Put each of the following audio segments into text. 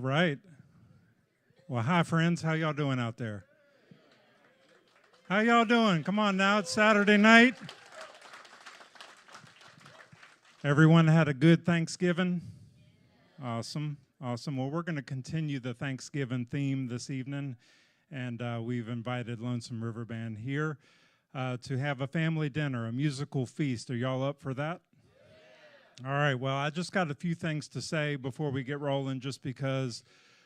right. Well, hi, friends. How y'all doing out there? How y'all doing? Come on now. It's Saturday night. Everyone had a good Thanksgiving? Awesome. Awesome. Well, we're going to continue the Thanksgiving theme this evening, and we've invited Lonesome River Band here to have a family dinner, a musical feast. Are y'all up for that? All right. Well, I just got a few things to say before we get rolling, just because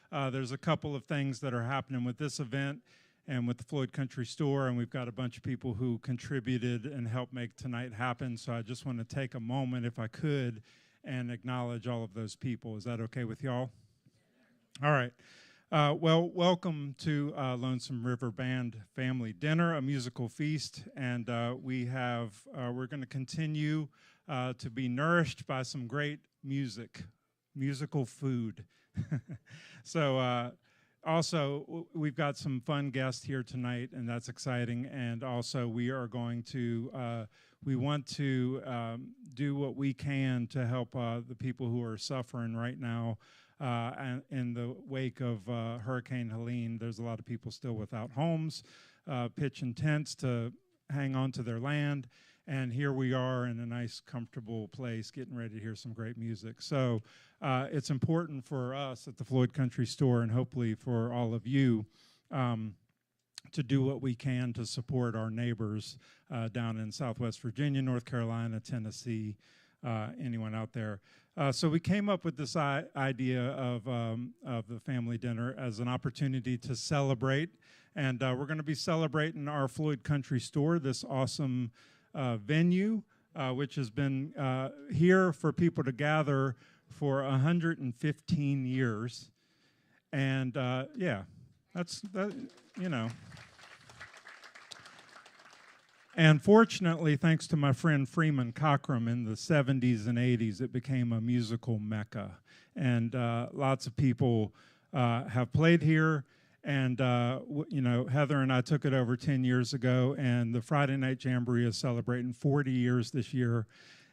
there's a couple of things that are happening with this event and with the Floyd Country Store, and we've got a bunch of people who contributed and helped make tonight happen. So I just want to take a moment, if I could, and acknowledge all of those people. Is that okay with y'all? All right. Well, welcome to Lonesome River Band Family Dinner, a musical feast, and we're going to continue to be nourished by some great musical food. So also, we've got some fun guests here tonight, and that's exciting. And also, we want to do what we can to help the people who are suffering right now. And in the wake of Hurricane Helene, there's a lot of people still without homes, pitching tents to hang on to their land. And here we are in a nice, comfortable place getting ready to hear some great music. So it's important for us at the Floyd Country Store, and hopefully for all of you, to do what we can to support our neighbors down in Southwest Virginia, North Carolina, Tennessee, anyone out there. So we came up with this idea of the family dinner as an opportunity to celebrate. And we're going to be celebrating our Floyd Country Store, this awesome venue, which has been here for people to gather for 115 years. And yeah, that's, you know. And fortunately, thanks to my friend Freeman Cockrum, in the 70s and 80s, it became a musical mecca. And lots of people have played here. And, you know, Heather and I took it over 10 years ago, and the Friday Night Jamboree is celebrating 40 years this year.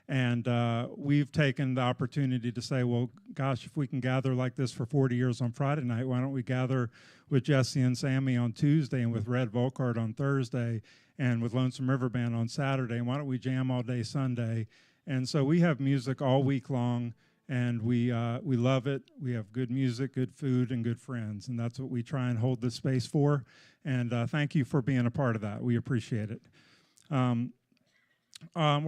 And we've taken the opportunity to say, well, gosh, if we can gather like this for 40 years on Friday night, why don't we gather with Jesse and Sammy on Tuesday, and with Red Volkart on Thursday, and with Lonesome River Band on Saturday, and why don't we jam all day Sunday? And so we have music all week long, and we love it. We have good music, good food, and good friends, and that's what we try and hold this space for. And thank you for being a part of that. We appreciate it. We're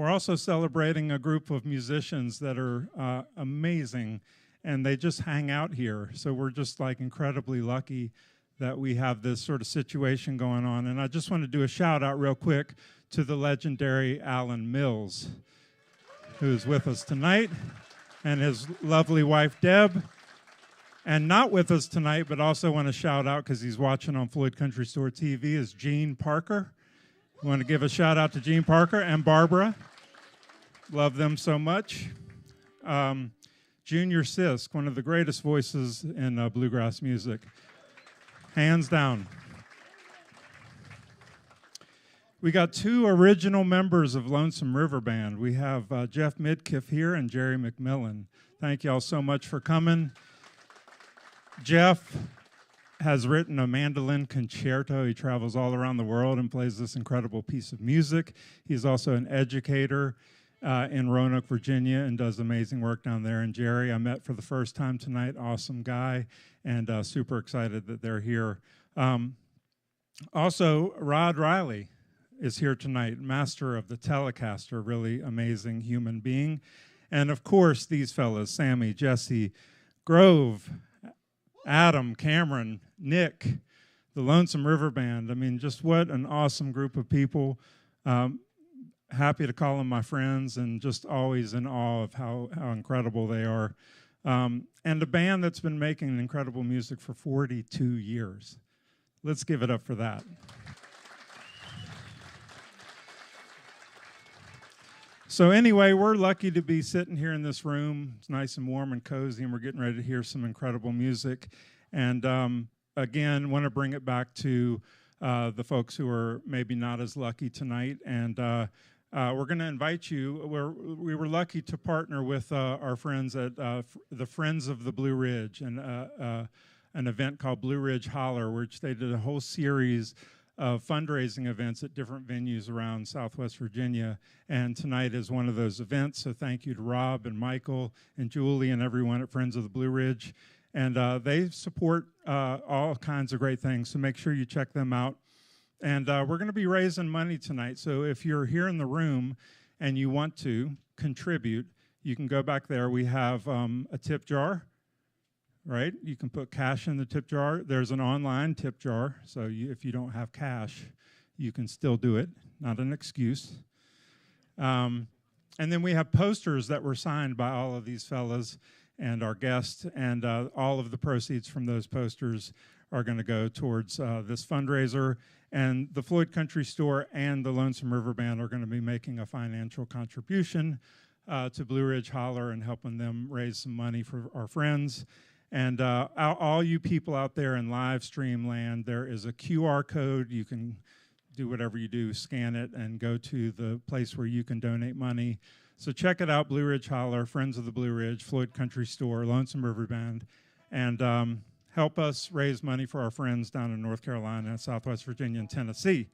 also celebrating a group of musicians that are amazing, and they just hang out here. So we're just like incredibly lucky that we have this sort of situation going on. And I just want to do a shout out real quick to the legendary Alan Mills, who's with us tonight, and his lovely wife, Deb. And not with us tonight, but also want to shout out, because he's watching on Floyd Country Store TV, is Gene Parker. I want to give a shout out to Gene Parker and Barbara. Love them so much. Junior Sisk, one of the greatest voices in bluegrass music. Hands down. We got two original members of Lonesome River Band. We have Jeff Midkiff here and Jerry McMillan. Thank you all so much for coming. Jeff has written a mandolin concerto. He travels all around the world and plays this incredible piece of music. He's also an educator in Roanoke, Virginia, and does amazing work down there. And Jerry, I met for the first time tonight. Awesome guy, and super excited that they're here. Also, Rod Riley is here tonight, master of the Telecaster, really amazing human being. And of course, these fellas, Sammy, Jesse, Grove, Adam, Cameron, Nick, the Lonesome River Band. I mean, just what an awesome group of people. Happy to call them my friends, and just always in awe of how incredible they are. And a band that's been making incredible music for 42 years. Let's give it up for that. So anyway, we're lucky to be sitting here in this room. It's nice and warm and cozy, and we're getting ready to hear some incredible music. And again, want to bring it back to the folks who are maybe not as lucky tonight. And we're going to invite you. We were lucky to partner with our friends at the Friends of the Blue Ridge and an event called Blue Ridge Holler, which they did a whole series of fundraising events at different venues around Southwest Virginia. And tonight is one of those events. So thank you to Rob and Michael and Julie and everyone at Friends of the Blue Ridge. And they support all kinds of great things. So make sure you check them out. And we're going to be raising money tonight. So if you're here in the room and you want to contribute, you can go back there. We have a tip jar, right? You can put cash in the tip jar. There's an online tip jar. So if you don't have cash, you can still do it. Not an excuse. And then we have posters that were signed by all of these fellas and our guests. And all of the proceeds from those posters are going to go towards this fundraiser. And the Floyd Country Store and the Lonesome River Band are going to be making a financial contribution to Blue Ridge Holler and helping them raise some money for our friends. And all you people out there in live stream land, there is a QR code. You can do whatever you do, scan it, and go to the place where you can donate money. So check it out, Blue Ridge Holler, Friends of the Blue Ridge, Floyd Country Store, Lonesome River Band, and help us raise money for our friends down in North Carolina, Southwest Virginia, and Tennessee.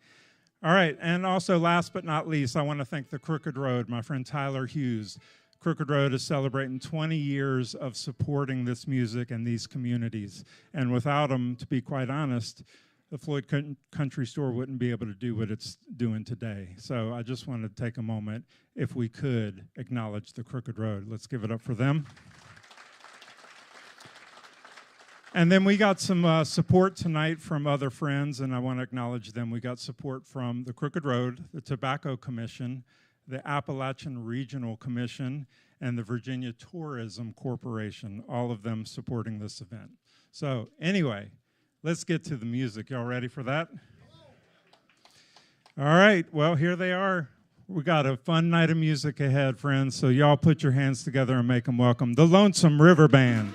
All right, and also last but not least, I want to thank the Crooked Road, my friend Tyler Hughes. Crooked Road is celebrating 20 years of supporting this music and these communities. And without them, to be quite honest, the Floyd Country Store wouldn't be able to do what it's doing today. So I just wanted to take a moment, if we could, acknowledge the Crooked Road. Let's give it up for them. And then we got some support tonight from other friends, and I want to acknowledge them. We got support from the Crooked Road, the Tobacco Commission, the Appalachian Regional Commission, and the Virginia Tourism Corporation, all of them supporting this event. So anyway, let's get to the music. Y'all ready for that? All right, well, here they are. We got a fun night of music ahead, friends, so y'all put your hands together and make them welcome. The Lonesome River Band.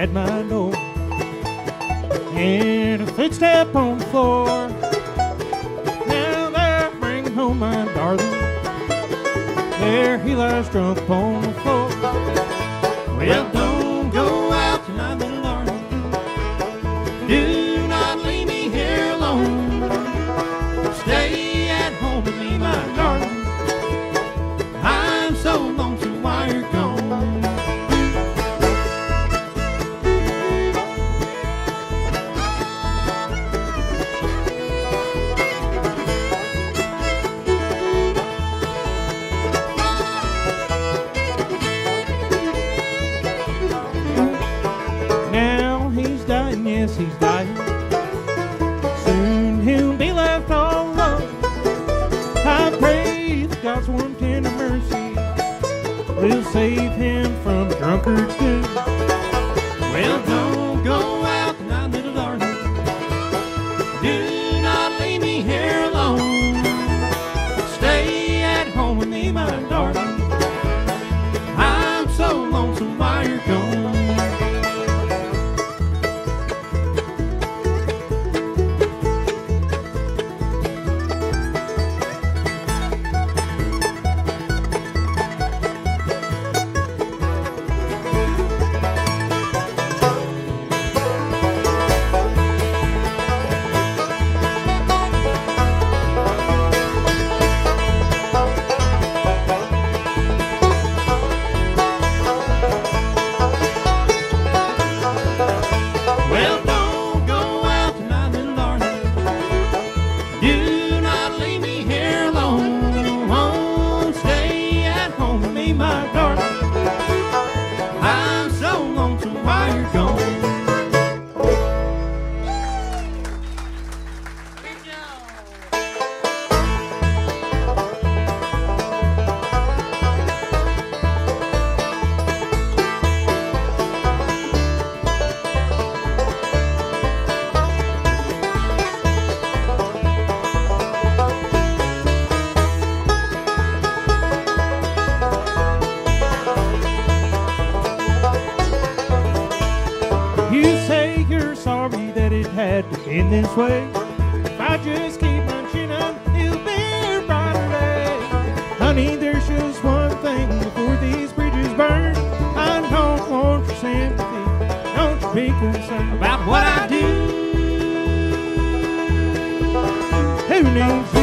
at my door, and a footstep on the floor. Now they're bringing home my darling. There he lies drunk upon the floor. Well, don't go out tonight, little darling. Do not leave me here alone. Stay at home with me, my darling. I'm so lonesome while you're gone. Now he's dying, yes, he's dying. Soon he'll be left all alone. I pray that God's warm, tender mercy will save him from drunkard's doom. Well, don't go out tonight, little darling. Do not leave me here alone. Stay at home with me, my darling. I'm so lonesome while you're gone. In this way, if I just keep on chin up, it'll be a brighter day. Honey, there's just one thing before these bridges burn. I don't want your sympathy, don't you be concerned about what I do. Who needs you?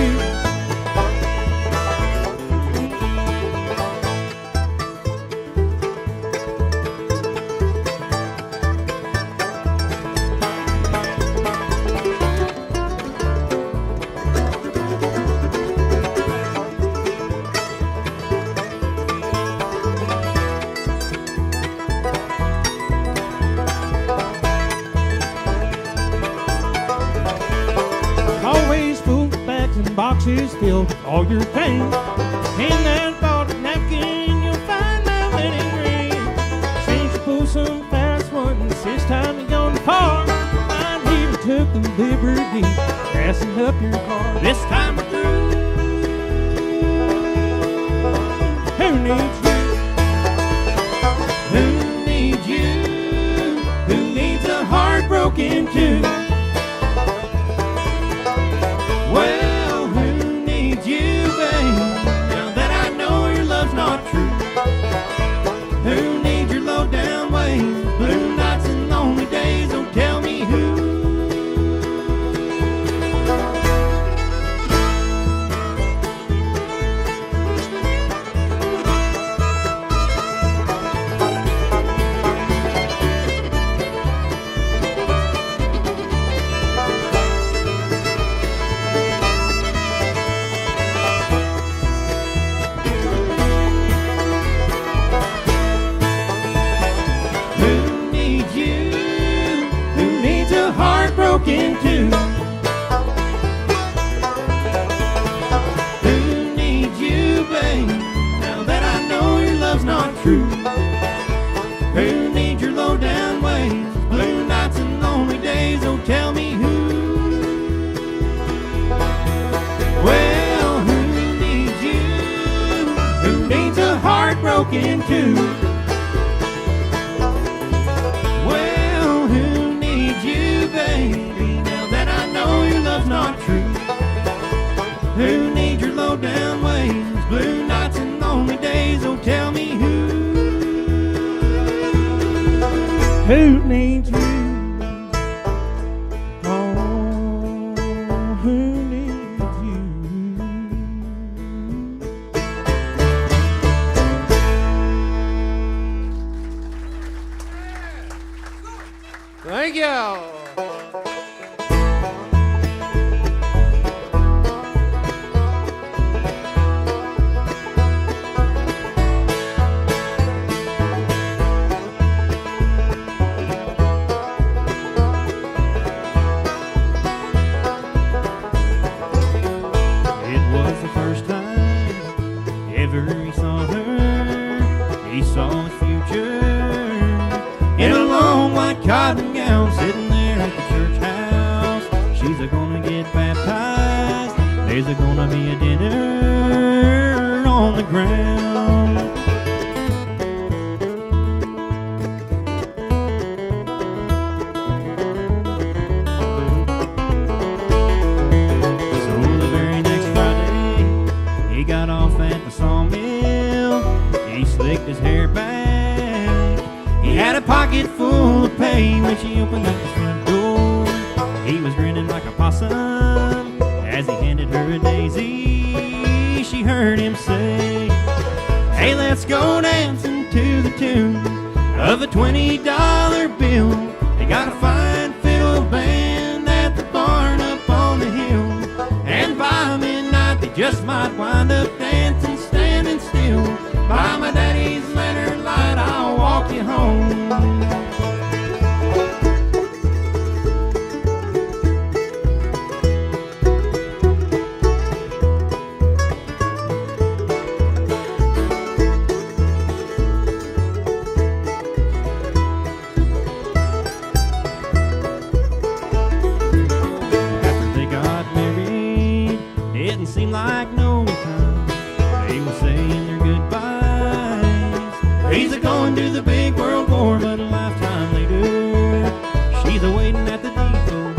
Boxes filled with all your pain. In that bottle napkin, you'll find my wedding ring. Since you pulled some fast ones, this time you're gone far. I even took the liberty passing up your car. This time we're through. Who needs you? Who needs you? Who needs a heart broken too? Well, you, babe, now that I know your love's not true. Who needs your low down ways, blue nights and lonely days? Don't tell me who. Broken too. Who needs you, babe? Now that I know your love's not true. Who needs your low down ways, blue nights and lonely days? Oh, tell me who. Well, who needs you? Who needs a heart broken too? Well, blue nights and lonely days. Oh, tell me who needs you? Oh, who needs you? Thank you. Cotton gown sitting there at the church house. She's a-gonna get baptized. There's a-gonna be a dinner on the ground. So the very next Friday, he got off at the sawmill. He slicked his hair back. He had a pocket full of pay when she opened up his front door. He was grinning like a possum as he handed her a daisy. She heard him say, hey, let's go dancing to the tune of a $20 bill. They got a fine fiddle band at the barn up on the hill. And by midnight they just might wind up dancing, standing still. By my daddy's lantern light I'll walk you home. After they got married, didn't seem like no time. They were saying their goodbyes. He's a-going to the big world war, but a lifetime later, she's a-waiting at the depot.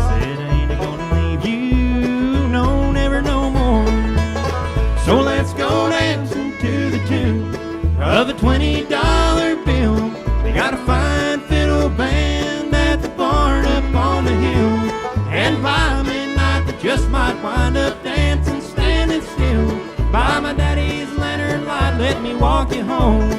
Said, I ain't a-gonna leave you, no, never no more. So let's go dancing to the tune of a $20 bill. They got a fine fiddle band at the barn up on the hill. And by midnight they just might wind up dancing, standing still. By my daddy's lantern light, let me walk you home.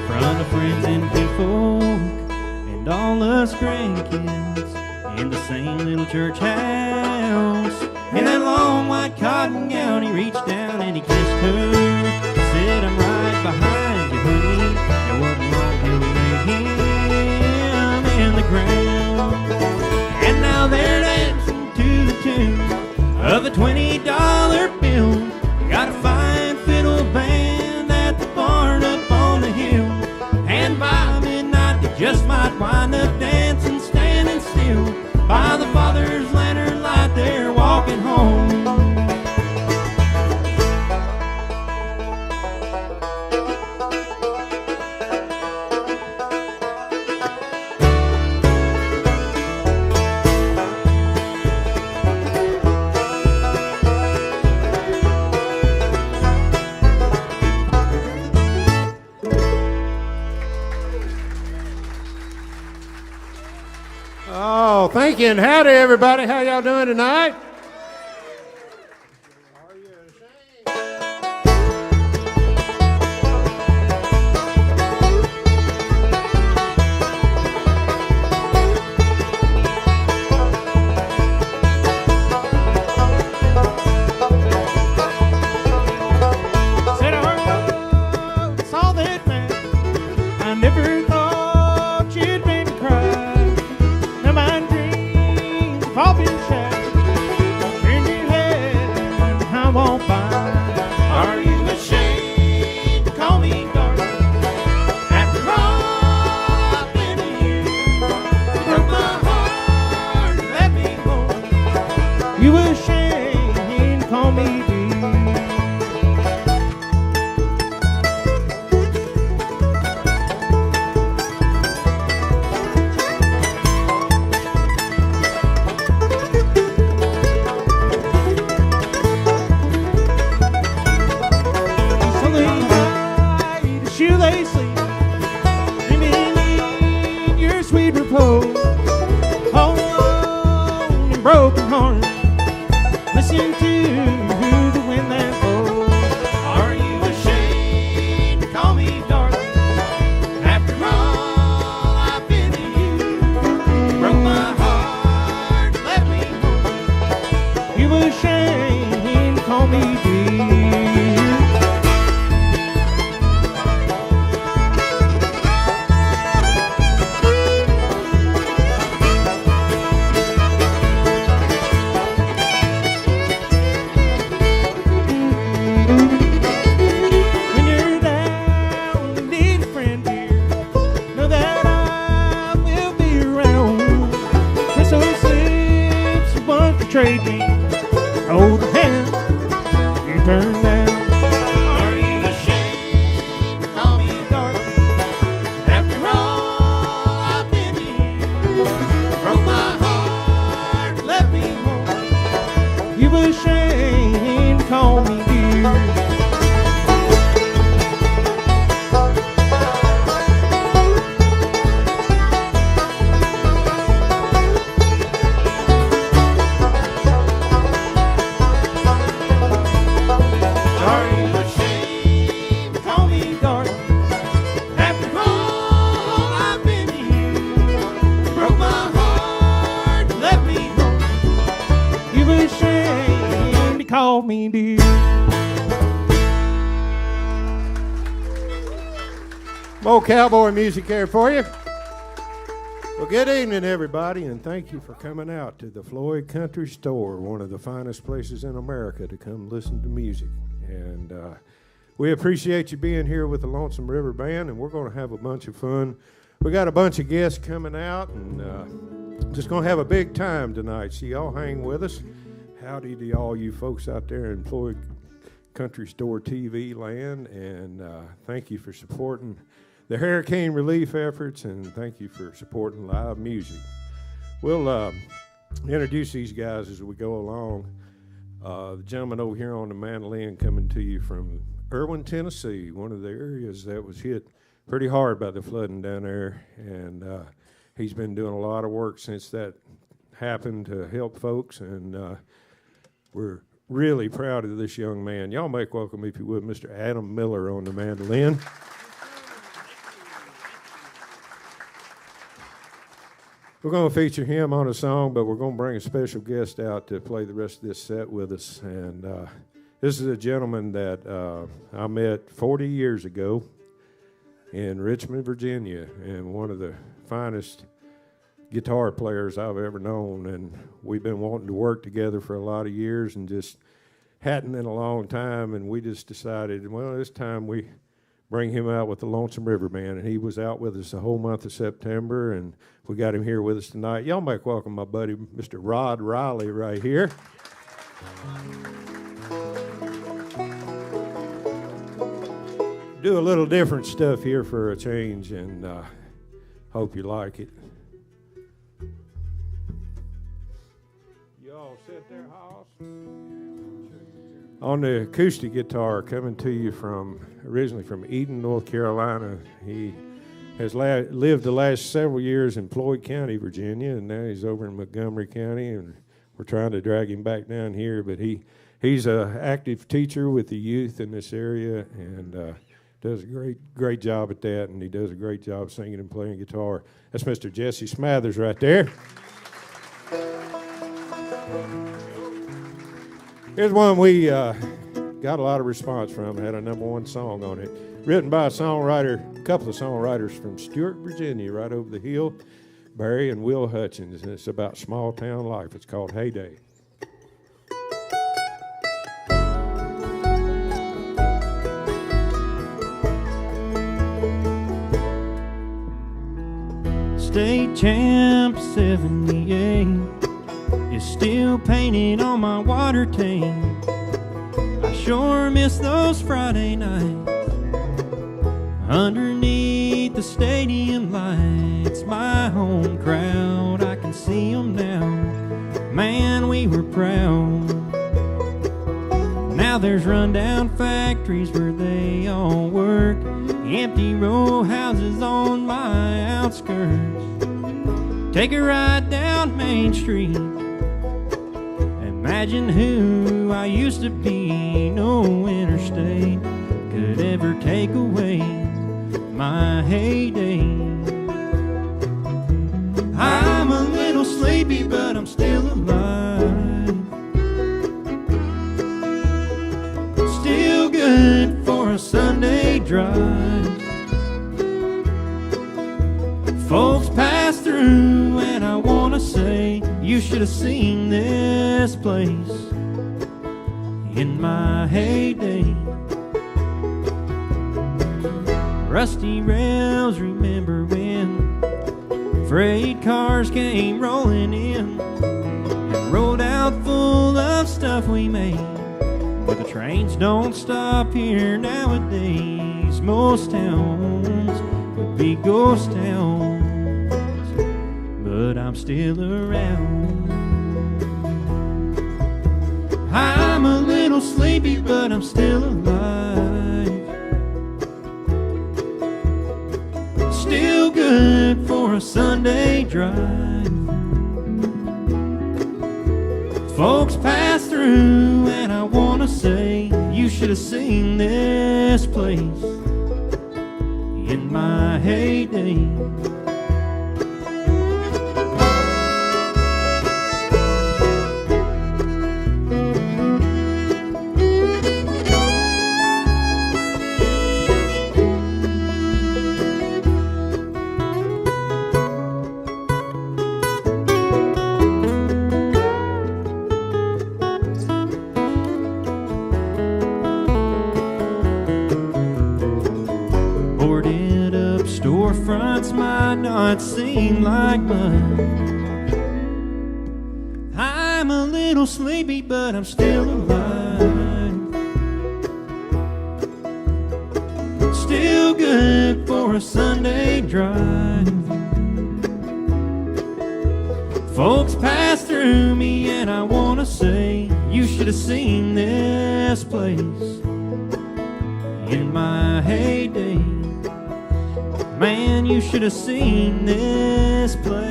Front of friends and kinfolk and all us grandkids in the same little church house. In that long white cotton gown, he reached down and he kissed her. Said, I'm right behind you, honey. And wasn't long till we laid him in the ground. And now they're dancing to the tune of a $20 bill. Got a fine fiddle band at the barn up on the hill. And by midnight they just might wind up dancing, standing still. By the father's lantern light, they're walking home. Oh, thank you, and howdy, everybody. How y'all doing tonight? Said I saw that man. I never thought you'd make me cry. Now my dreams have all been shattered. me dear. Shoelaces, dreaming in your sweet repose, all alone and broken heart. Listen to the wind that blows. Are you ashamed to call me darling? After all I've been to you, broke my heart, let me hold you. You ashamed to call me dear. Trade me, hold the hand you turn down. Are you ashamed to call me darling? After all I've been to you, broke my heart, let me hold you. You ashamed to call me dear. Call me dear. More cowboy music there for you. Well, good evening, everybody, and thank you for coming out to the Floyd Country Store, one of the finest places in America to come listen to music. And we appreciate you being here with the Lonesome River Band, and we're going to have a bunch of fun. We got a bunch of guests coming out, and just going to have a big time tonight. So y'all hang with us. Howdy to all you folks out there in Floyd Country Store TV land, and thank you for supporting the hurricane relief efforts, and thank you for supporting live music. We'll introduce these guys as we go along. The gentleman over here on the mandolin coming to you from Irwin, Tennessee, one of the areas that was hit pretty hard by the flooding down there, and he's been doing a lot of work since that happened to help folks, and we're really proud of this young man. Y'all make welcome, if you would, Mr. Adam Miller on the mandolin. We're going to feature him on a song, but we're going to bring a special guest out to play the rest of this set with us. And this is a gentleman that I met 40 years ago in Richmond, Virginia, and one of the finest guitar players I've ever known, and we've been wanting to work together for a lot of years and just hadn't in a long time, and we just decided, well, this time we bring him out with the Lonesome River Band, and he was out with us the whole month of September, and we got him here with us tonight. Y'all make welcome my buddy, Mr. Rod Riley, right here. Do a little different stuff here for a change, and hope you like it. Sit there, Hoss. On the acoustic guitar, coming to you originally from Eden, North Carolina. He has lived the last several years in Floyd County, Virginia, and now he's over in Montgomery County, and we're trying to drag him back down here. But he's an active teacher with the youth in this area, and does a great job at that, and he does a great job singing and playing guitar. That's Mr. Jesse Smathers right there. Here's one we got a lot of response from. Had a #1 song on it. Written by a couple of songwriters from Stewart, Virginia, right over the hill, Barry and Will Hutchins. And it's about small town life. It's called Heyday. State champ 78 is still painted on my water tank. sure miss those Friday nights underneath the stadium lights. My home crowd, I can see them now. Man, we were proud. Now there's rundown factories where they all work, empty row houses on my outskirts. Take a ride down Main Street, imagine who I used to be. No interstate could ever take away my heyday. I'm a little sleepy, but I'm still alive. Still good for a Sunday drive. Folks pass through and I wanna say, you should have seen this place in my heyday. Rusty rails, remember when freight cars came rolling in and rolled out full of stuff we made. But the trains don't stop here nowadays. Most towns would be ghost towns, but I'm still around. I'm a little sleepy, but I'm still alive. Still good for a Sunday drive. Folks pass through and I wanna say, you should have seen this place in my heyday. Storefronts might not seem like much. I'm a little sleepy, but I'm still alive. Still good for a Sunday drive. Folks pass through me and I wanna say, you should have seen this place in my heyday. Man, you should have seen this place.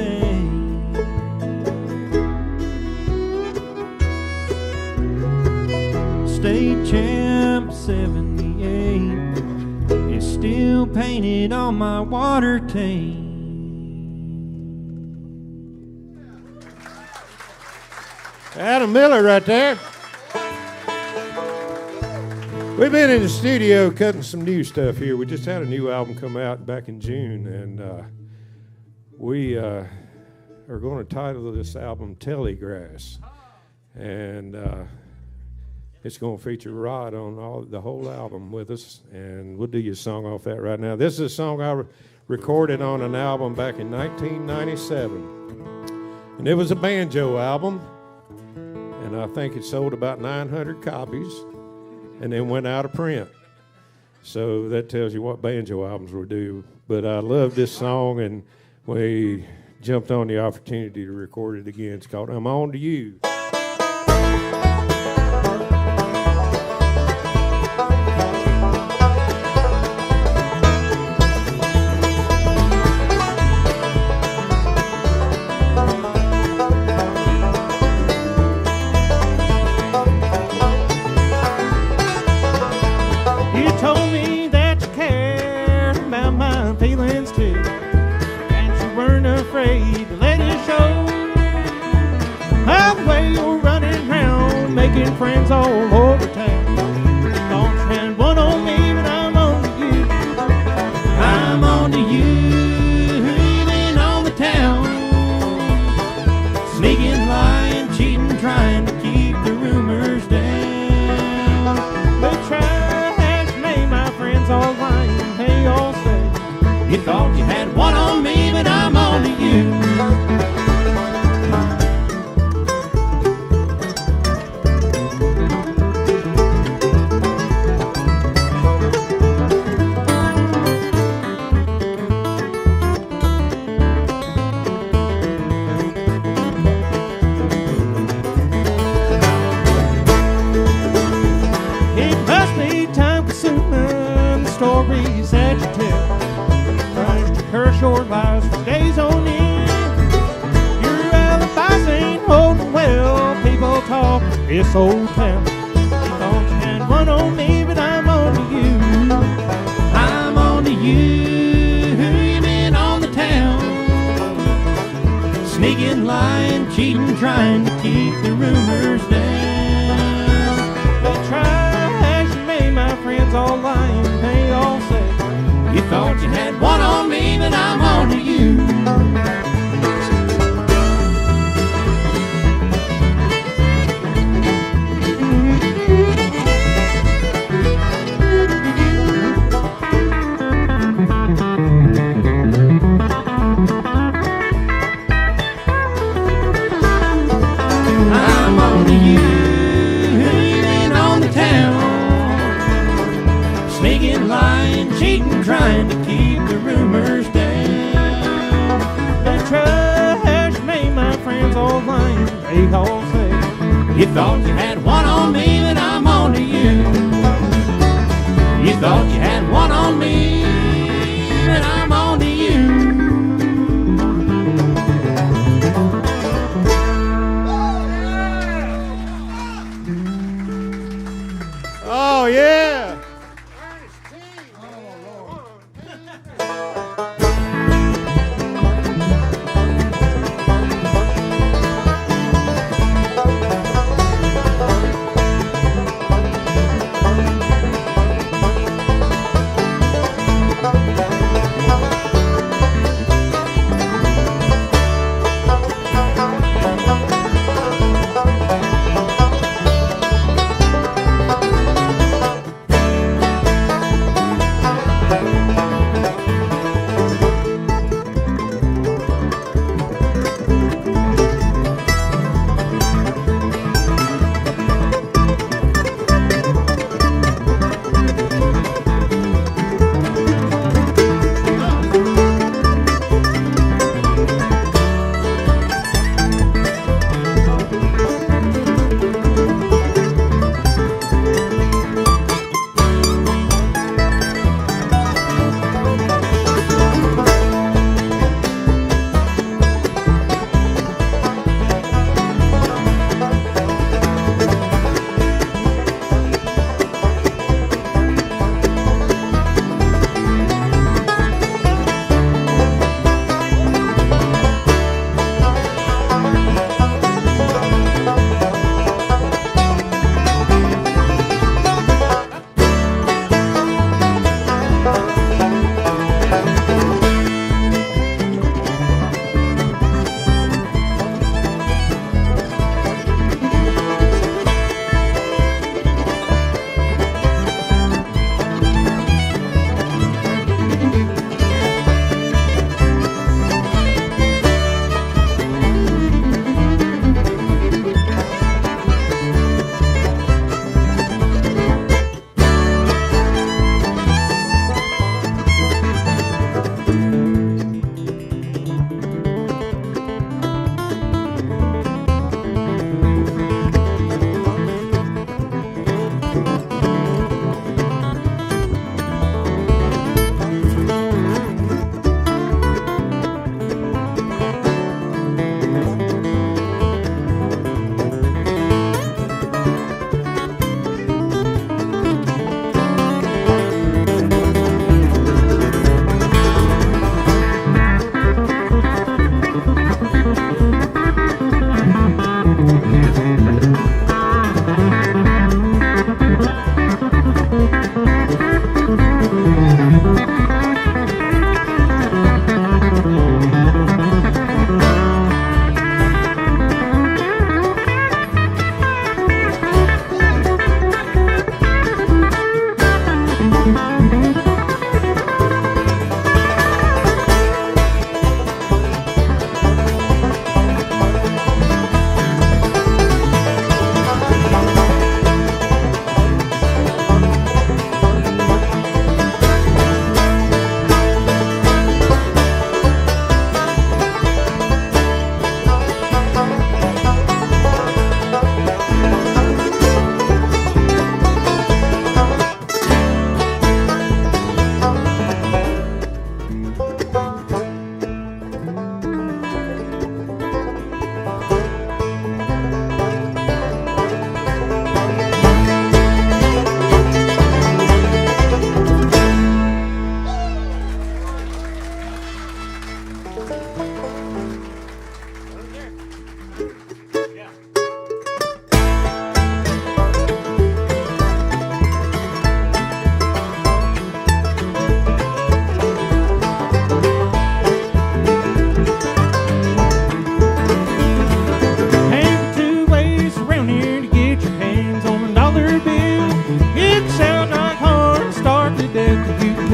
State champ 78 is still painted on my water tank. Adam Miller right there. We've been in the studio cutting some new stuff here. We just had a new album come out back in June, and we are going to title this album Telegrass. And it's going to feature Rod on the whole album with us, and we'll do you a song off that right now. This is a song I recorded on an album back in 1997. And it was a banjo album, and I think it sold about 900 copies. And then went out of print. So that tells you what banjo albums will do. But I love this song, and we jumped on the opportunity to record it again. It's called I'm On to You. Friends all over town. Don't spend one on me, but I'm on to you. I'm on to you, even on the town. Sneaking, lying, cheating, trying to keep the rumors down. But try as may, my friends all lying. They all say you thought you had one on me, but I'm on to you. stories that you tell. Tries to curse your lives for days on end. Your alibis ain't holding well. People talk this old town. You thought you had one on me, but I'm on to you. I'm on to you. You've been on the town. Sneaking, lying, cheating, trying to keep the rumors down. They try as you may, my friends all lying. They all say, you thought you had one on me, but I'm on to you. I'm on to you. You've been on the town. Sneaking, lying, cheating, trying to keep the rumors down. They try as you may, my friends all lying. They all say, you thought you had one on me, but I'm on to you. You thought you had one on me, but I'm on to you. Oh, yeah.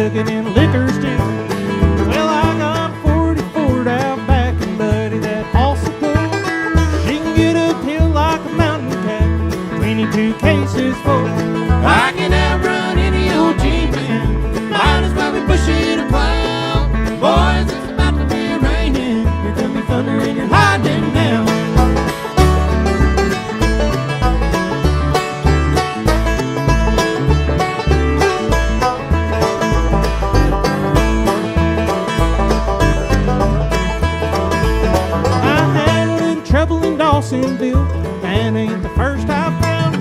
cooking in a liquor still. Well, I got a 44 out back, and buddy, that also pull. She can get uphill like a mountain cat, 22 cases full. I can outrun any old G-man, might as well be pushing a plow. Boys, it's about to be raining, here comes the thunder and you're hiding now. Trouble in Dawsonville, and ain't the first I've found.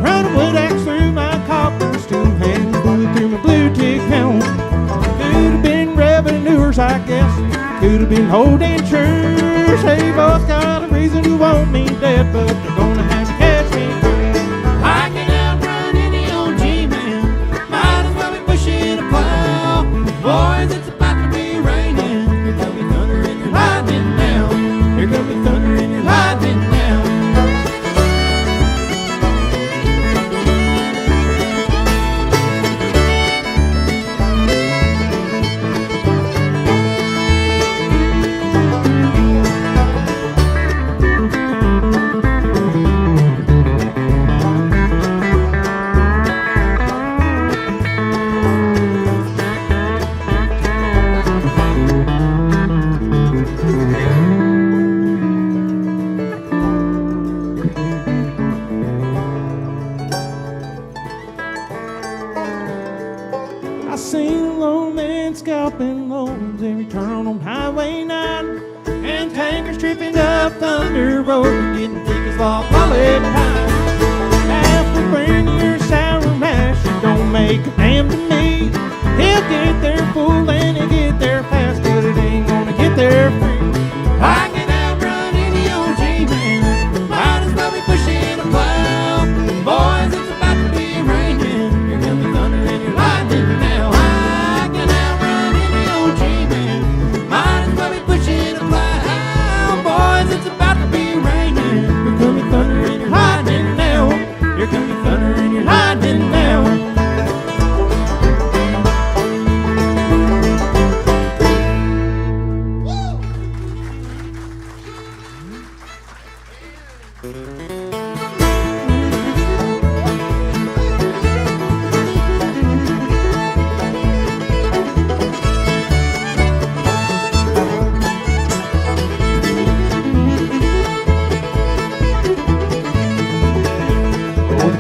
Run a wood axe through my copper stool, and bullet through my blue tick helmet. Could have been revenuers, I guess. Could have been holding church. They both got a reason to want me dead, but they're gonna have to catch me first. I can outrun any old G-man, might as well be pushing a plow. Boys, it's about to be raining, here comes the thunder and you're hiding now. Here comes the thunder and you're hiding now. I seen a lone man scalping loads every turn on Highway 9, and tankers tripping up Thunder Road, getting thick as log-wallet pine. After bringing your sour mash, it don't make a damn to me. He'll get there full and he'll get there fast, but it ain't gonna get there free. I can outrun any old G-man, might as well be pushing a plow. Boys, it's about to be raining, here comes the thunder and you're lightning now. I can outrun any old G-man, might as well be pushing a plow. Boys, it's about to be raining, here comes the thunder and you're lightning now. Here comes the thunder and you're lightning now.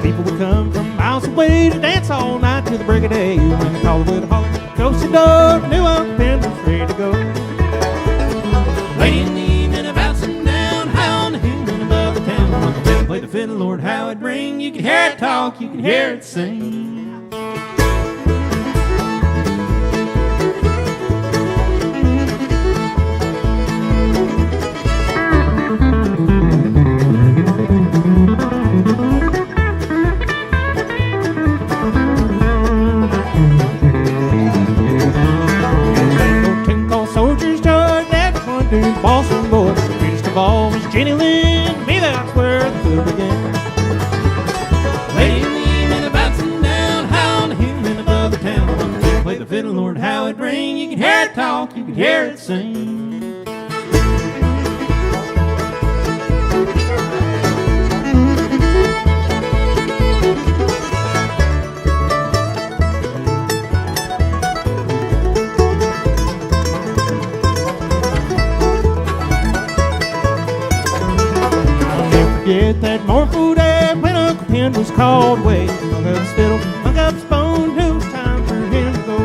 People would come from miles away to dance all night till the break of day. When the Blue Ridge Holler goes to door, knew Uncle Ben was ready to go. Late in the evening, a bouncing down high on the hill and above the town. Uncle Ben played the fiddle, Lord, how it ring. You could hear it talk, you could hear it sing. Boston boy, the greatest of all was Jenny Lynn. To me, that's where the fiddle began. Late in the evening, a bouncing down high on the hill and above the town. When play the fiddle, Lord, how it ring. You could hear it talk, you could hear it sing. Forget that mournful day when Uncle Ben was called away. Hung up his fiddle, hung up his phone, it was time for him to go.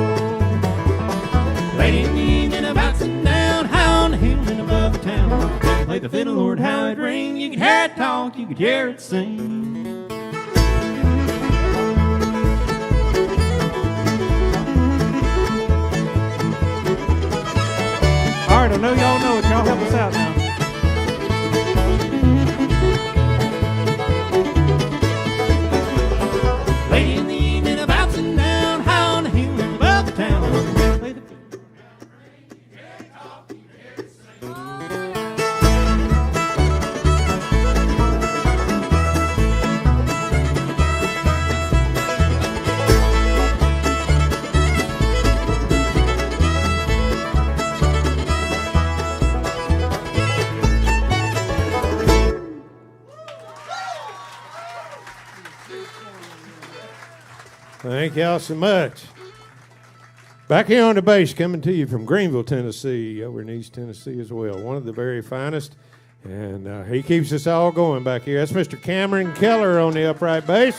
Late in the evening, a bouncing down high on the hill and above the town. Play the fiddle, Lord, how it ring. You could hear it talk, you could hear it sing. All right, I know y'all know it. Y'all help us out now. Late in the evening, a bouncing down high on the hill and above the town. Play the fiddle. Thank y'all so much. Back here on the bass, coming to you from Greenville, Tennessee, over in East Tennessee as well. One of the very finest, and he keeps us all going back here. That's Mr. Cameron Keller on the upright bass.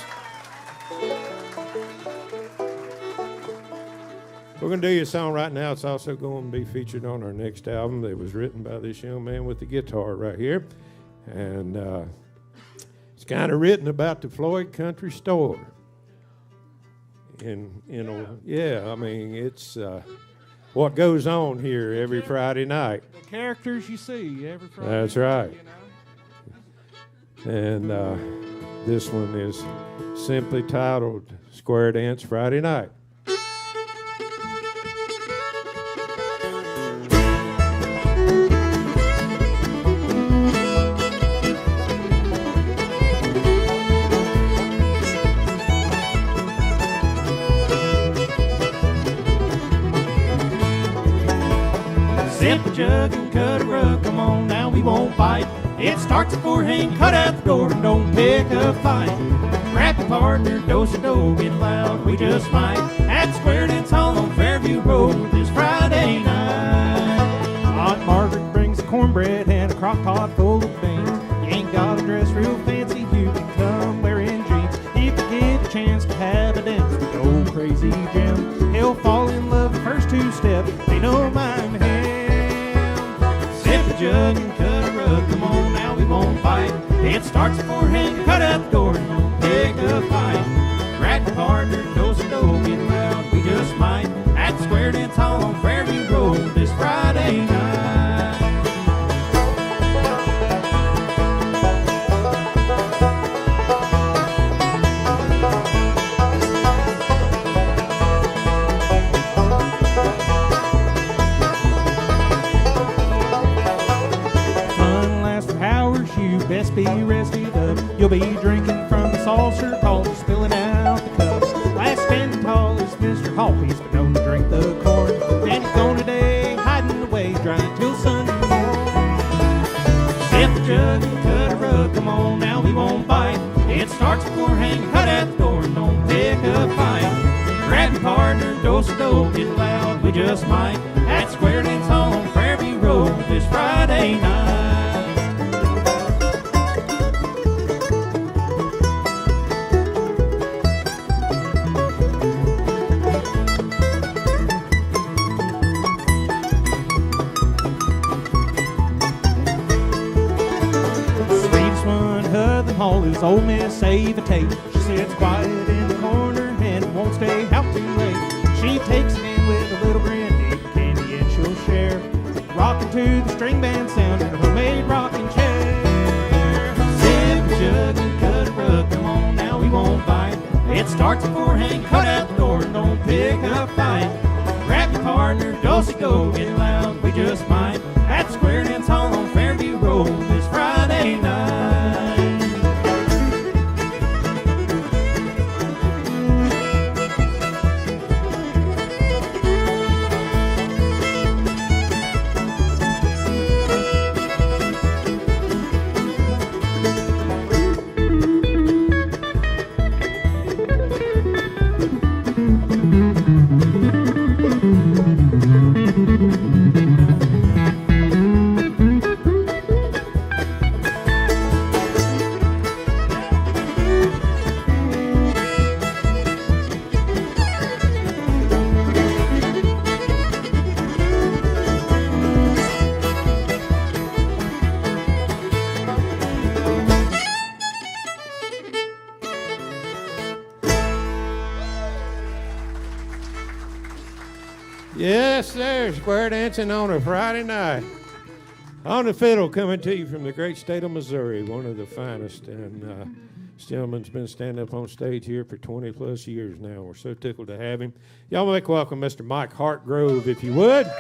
We're going to do you a song right now. It's also going to be featured on our next album that was written by this young man with the guitar right here. And it's kind of written about the Floyd Country Store. And, you know, yeah, I mean, it's what goes on here every Friday night. The characters you see every Friday. That's right. And this one is simply titled Square Dance Friday Night. Sip a jug and cut a rug, come on now, we won't fight. It starts at forehand, cut out the door, and don't pick a fight. Grab your partner, do-si-do, get loud, we just might. At Square Dance Hall on Fairview Road this Friday night. Aunt Margaret brings a cornbread and a crock pot full of beans. You ain't gotta dress real fancy, you can come wearing jeans. If you get a chance to have a dance with old Crazy Jim, he'll fall in love the first two steps, ain't no mind him. Jug and cut a rug, come on now, we won't fight. It starts beforehand, cut out the door, and don't pick a fight. Grab your partner, do-si-do, get loud, we just might. At the Square Dance Hall on Fairview Road this Friday night. Best be rested up. You'll be drinking from the saucer, called spilling out the cups. Last standing tall is Mr. Hawpies, but don't drink the corn. Then he's gone today, hiding away, drying till Sunday morning. Sip a jug and cut a rug, come on now, we won't bite. It starts beforehand, cut out the door, and don't pick a fight. Grab your partner, do-si-do, get loud, we just might. At Square Dance Hall on Fairview Road this Friday night. Hall is old Miss Ava Tate. She sits quiet in the corner and won't stay out too late. She takes it in with a little brandy, candy, and she'll share. Rocking to the string band sound in her homemade rocking chair. Sip a jug and cut a rug, come on now, we won't fight. It starts beforehand, cut out the door, and don't pick a fight. Grab your partner, do-si-do, get loud, we just might. At the Square Dance Hall on Fairview Road this Friday night. Yes, sir. Square dancing on a Friday night. On the fiddle, coming to you from the great state of Missouri, one of the finest. And this gentleman's been standing up on stage here for 20 plus years now. We're so tickled to have him. Y'all make welcome Mr. Mike Hartgrove, if you would.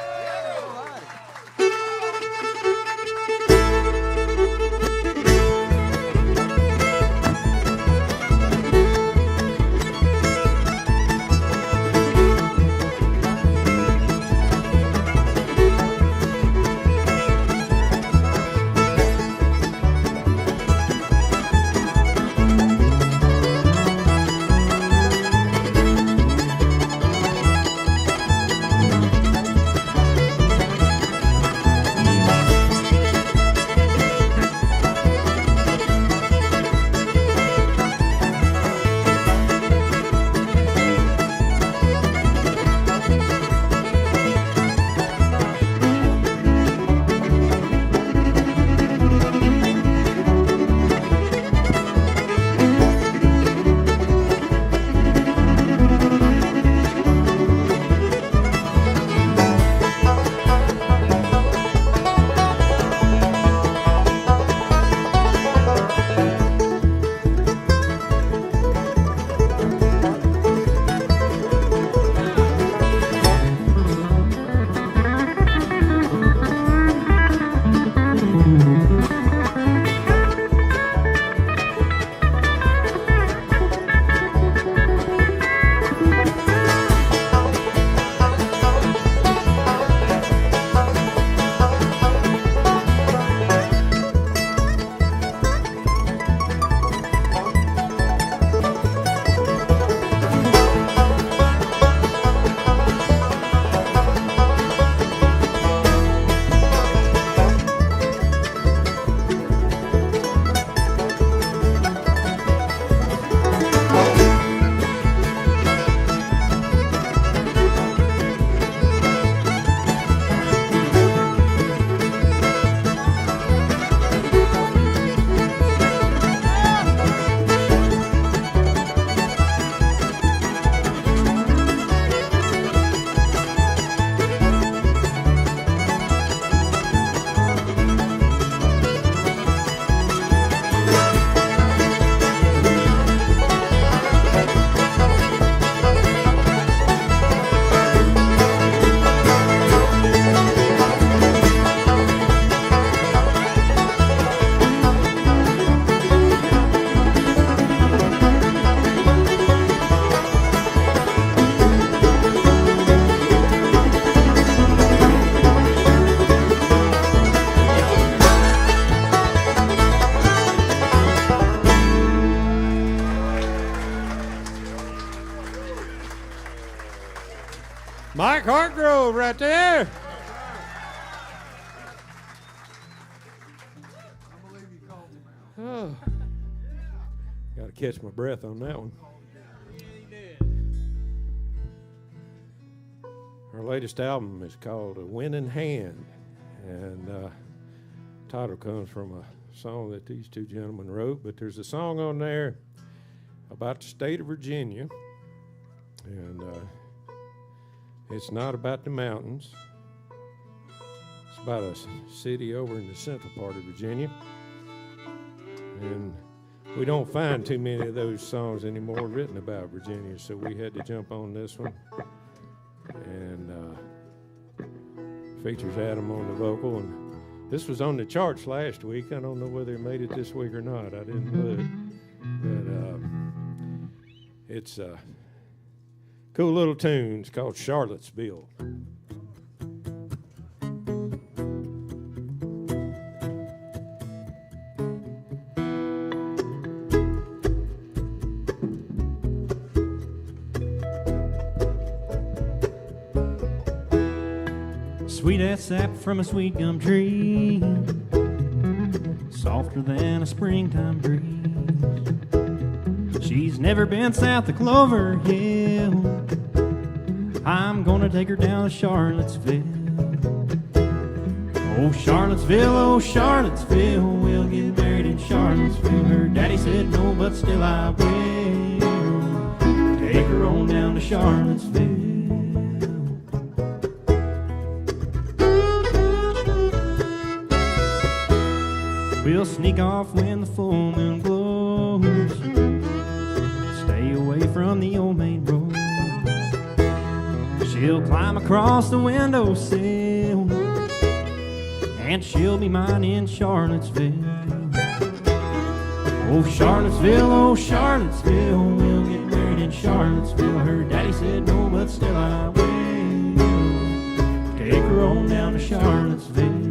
Mike Hartgrove right there. Oh. Got to catch my breath on that one. Our latest album is called A Winning Hand, and title comes from a song that these two gentlemen wrote, but there's a song on there about the state of Virginia, and it's not about the mountains. It's about a city over in the central part of Virginia, and we don't find too many of those songs anymore written about Virginia, so we had to jump on this one. And features Adam on the vocal, and this was on the charts last week. I don't know whether it made it this week or not. I didn't look, but it's a cool little tune. It's called Charlottesville. Sweet as sap from a sweet gum tree, softer than a springtime breeze. She's never been south of Clover Hill. I'm gonna take her down to Charlottesville. Oh, Charlottesville, we'll get married in Charlottesville. Her daddy said no, but still I will. Take her on down to Charlottesville. We'll sneak off when the full moon glows. Stay away from the old main road. She'll climb across the windowsill, and she'll be mine in Charlottesville. Oh, Charlottesville, we'll get married in Charlottesville. Her daddy said no, but still I will. Take her on down to Charlottesville.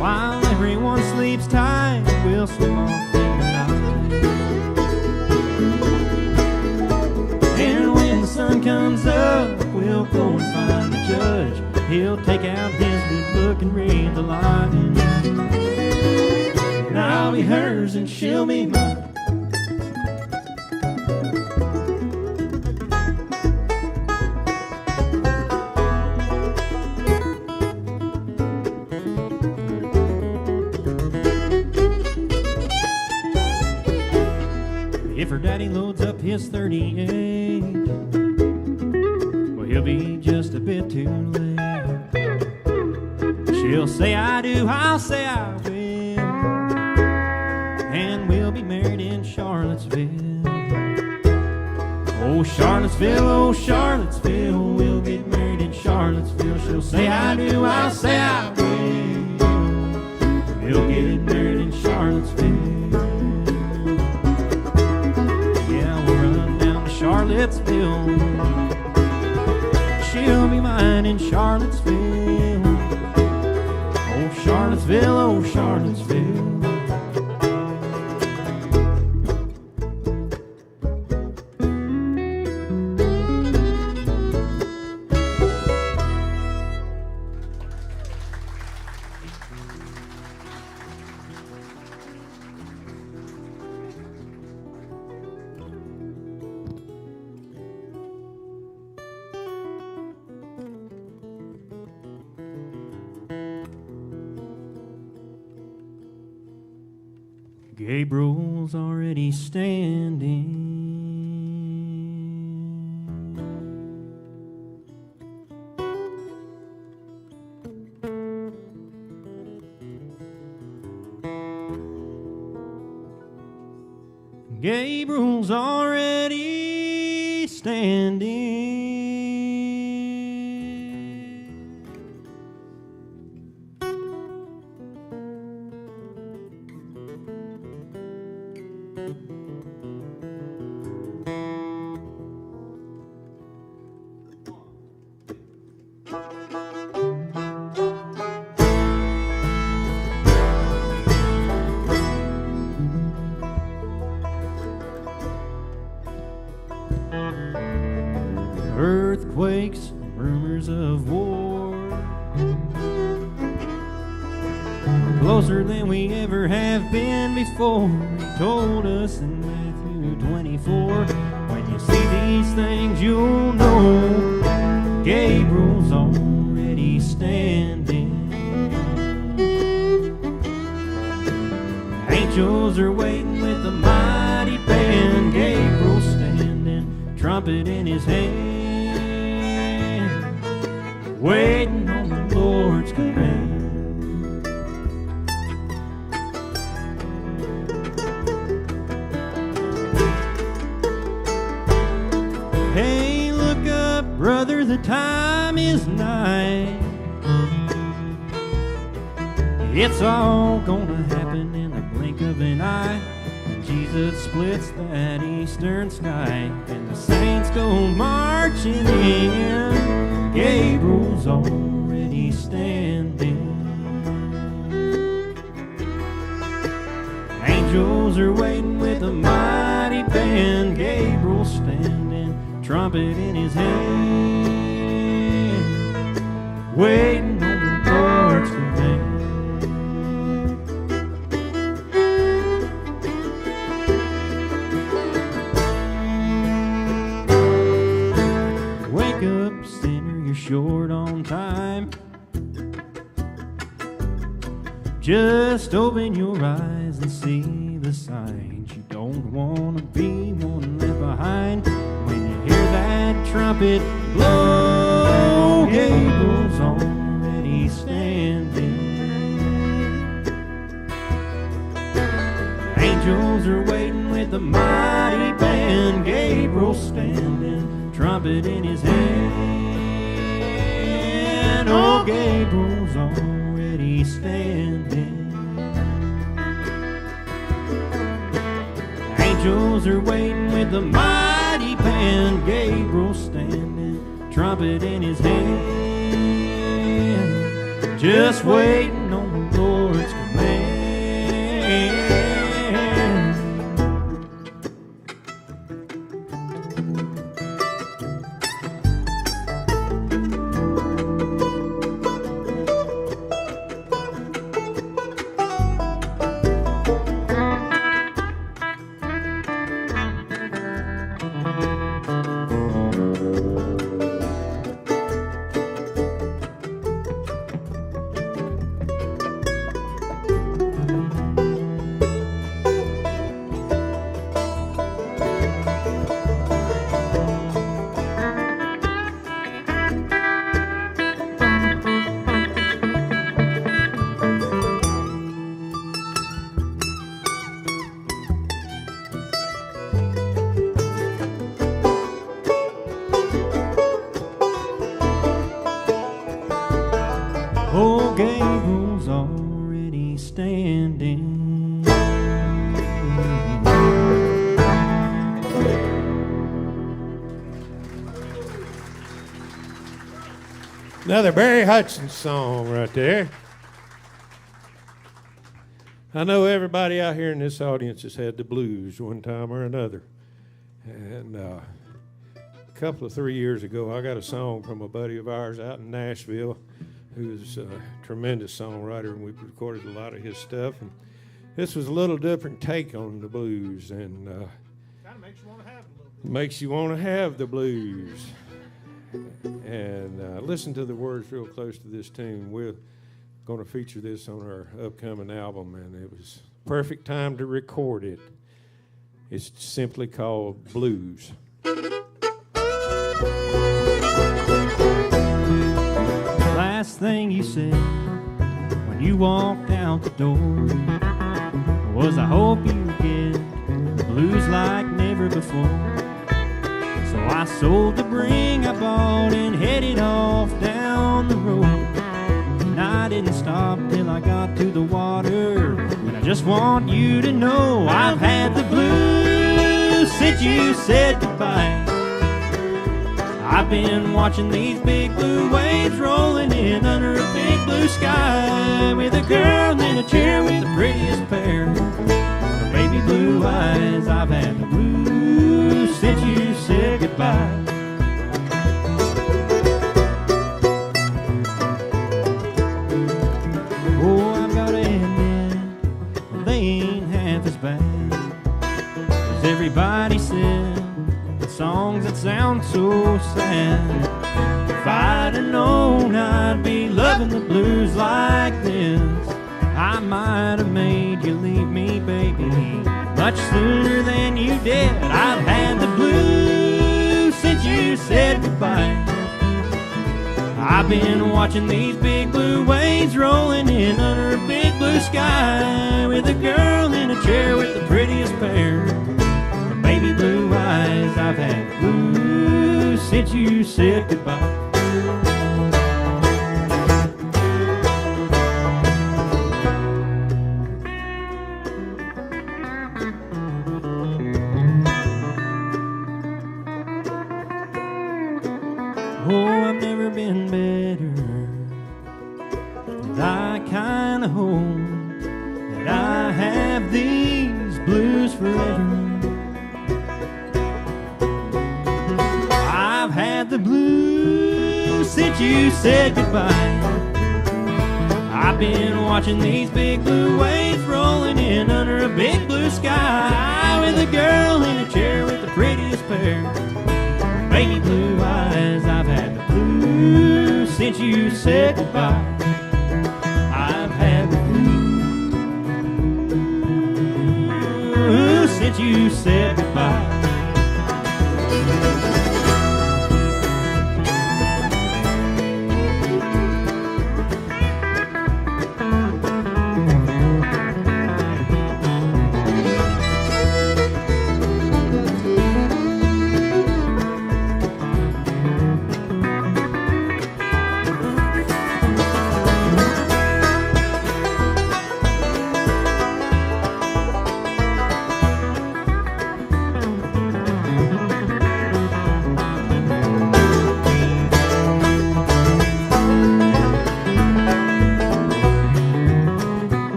While everyone sleeps tight, we'll swim off in the night. And when the sun comes up, we'll go and find the judge. He'll take out his good book and read the line. And I'll be hers and she'll be mine. If her daddy loads up his 38, well, he'll be just a bit too late. She'll say I do, I'll say I will, and we'll be married in Charlottesville. Oh, Charlottesville, we'll get married in Charlottesville. She'll say I do, I'll say I will, we'll get married in Charlottesville. Charlottesville, she'll be mine in Charlottesville. Oh, Charlottesville. Gabriel's already standing. Gabriel's already standing. earthquakes, rumors of war. Closer than we ever have been before. He told us in Matthew 24, when you see these things you'll know Gabriel's already standing. Angels are waiting with a mighty band. Gabriel standing, trumpet in his hand, waiting on the Lord's command. Hey, look up, brother, the time is nigh. It's all gonna happen in the blink of an eye. Jesus splits that eastern sky, and the saints go marching in. Gabriel's already standing. Angels are waiting with a mighty band. Gabriel standing, trumpet in his hand, waiting on the Lord's command. Wake up, sinner, you're short on time. Just open your eyes and see the signs. You don't want to be one left behind. When you hear that trumpet blow, Gabriel's already standing. Angels are waiting with a mighty band. Gabriel standing, trumpet in his hand. Oh, Gabriel's already standing. Angels are waiting with a mighty band. Gabriel standing, trumpet in his hand, just waiting on the Lord's command. Oh, Gabriel's already standing. Another Barry Hudson song right there. I know everybody out here in this audience has had the blues one time or another. And a couple of 3 years ago, I got a song from a buddy of ours out in Nashville who's a tremendous songwriter, and we've recorded a lot of his stuff. And this was a little different take on the blues, and Kind of makes you want to have it a little bit. makes you want to have the blues. And listen to the words real close to this tune. We're going to feature this on our upcoming album, and it was perfect time to record it. It's simply called Blues. Last thing you said when you walked out the door was, I hope you get the blues like never before. So I sold the bring I bought and headed off down the road. And I didn't stop till I got to the water. And I just want you to know I've had the blues since you said goodbye. I've been watching these big blue waves rolling in under a big blue sky, with a girl in a chair with the prettiest pair of baby blue eyes. I've had the blues since you said goodbye. ain't half as bad as everybody said. The songs that sound so sad. If I'd have known I'd be loving the blues like this, I might have made you leave me, baby, much sooner than you did. I've had the blues since you said goodbye. I've been watching these big blue waves rolling in under a big blue sky, with a girl in a chair with the prettiest pair of baby blue eyes. I've had the blues since you said goodbye. Oh, I've never been better, and I kinda hope that I have these blues forever. I've had the blues since you said goodbye. I've been watching these big blue waves rolling in under a big blue sky, with a girl in a chair with the prettiest pair of baby blue eyes. I've had the blues since you said goodbye. I've had the blues since you said goodbye.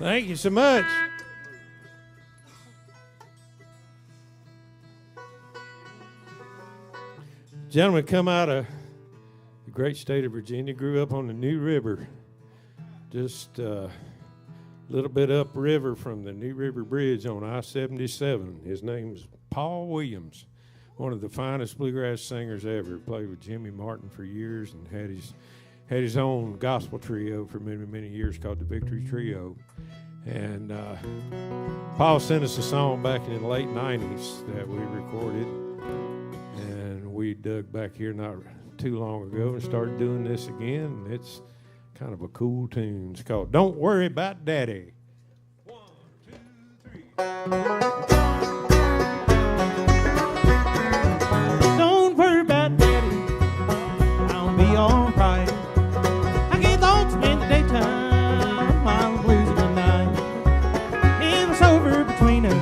Thank you so much. Gentleman come out of the great state of Virginia, grew up on the New River, just a little bit upriver from the New River Bridge on I-77. His name's Paul Williams, one of the finest bluegrass singers ever. Played with Jimmy Martin for years and had his own gospel trio for many, many years called the Victory Trio. And Paul sent us a song back in the late 90s that we recorded, and we dug back here not too long ago and started doing this again. It's kind of a cool tune. It's called Don't Worry About Daddy. 1, 2, 3. Don't worry about Daddy, I'll be all right. I get lonesome in the daytime while the blues in the night. It was over between us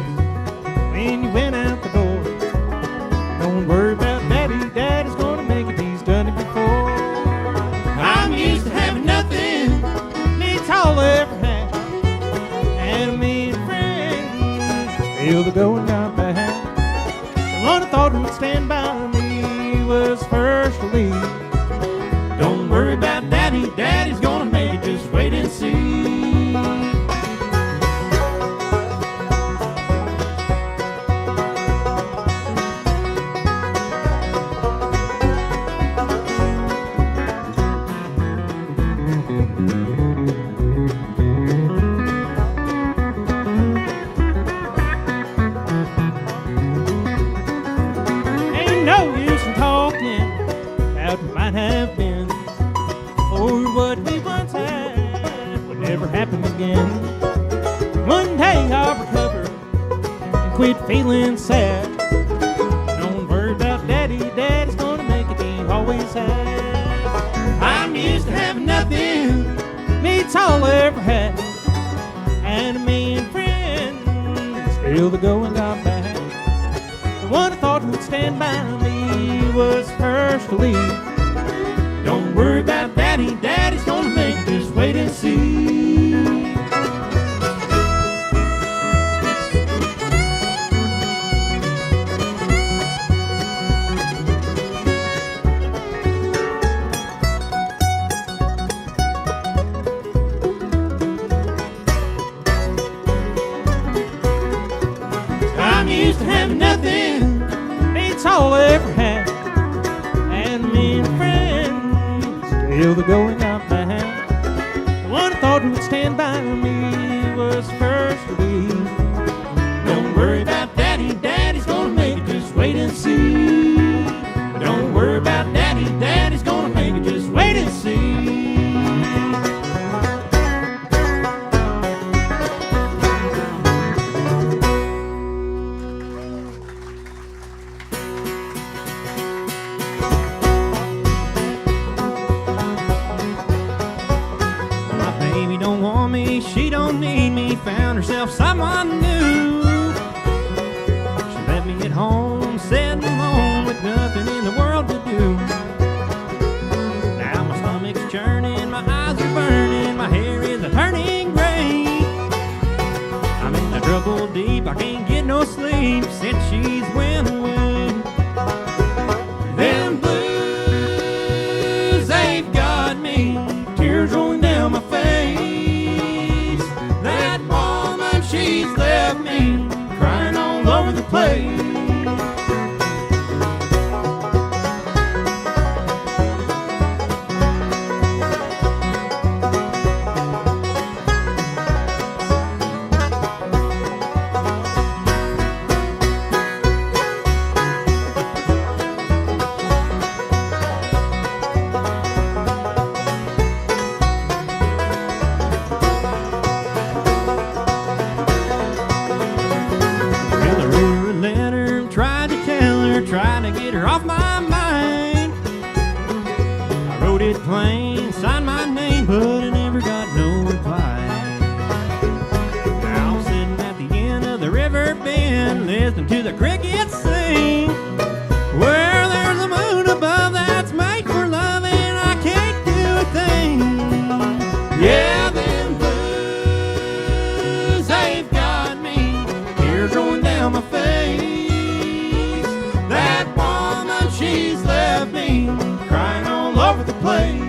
when you went out the door. Don't worry about Daddy, Daddy's gonna make it, he's done it before. I'm used to having nothing, it's all I ever had. And a mean friend, still the going got bad. The one I thought would stand by me was first to leave. Don't worry about Daddy, Daddy's gonna make it, just wait and see. Ain't no use in talking about what might have been, or what we once had would never happen again. One day I'll recover and quit feeling sad. Don't worry about Daddy, Daddy's gonna make it, he always has. I'm used to having nothing, it's all I ever had. And a million friends, still the going got bad. The one I thought would stand by me was first to leave. Don't worry about Daddy, Daddy's gonna make it, just wait and see. found herself someone new. She left me at home, sitting alone with nothing in the world to do. Now my stomach's churning, my eyes are burning, my hair is turning gray. I'm in the trouble deep, I can't get no sleep since she's went away. Them blues, they've got me, tears rolling down my face. That woman, she's left me, crying all over the place. Trying to get her off my mind. I wrote it plain, signed my name, but I never got no reply. Now I'm sitting at the end of the river bend, listening to the crickets sing. Where there's a moon above that's made for love, and I can't do a thing. Yeah, them blues, they've got me, tears rolling down my face. That woman, she's left me, crying all over the place.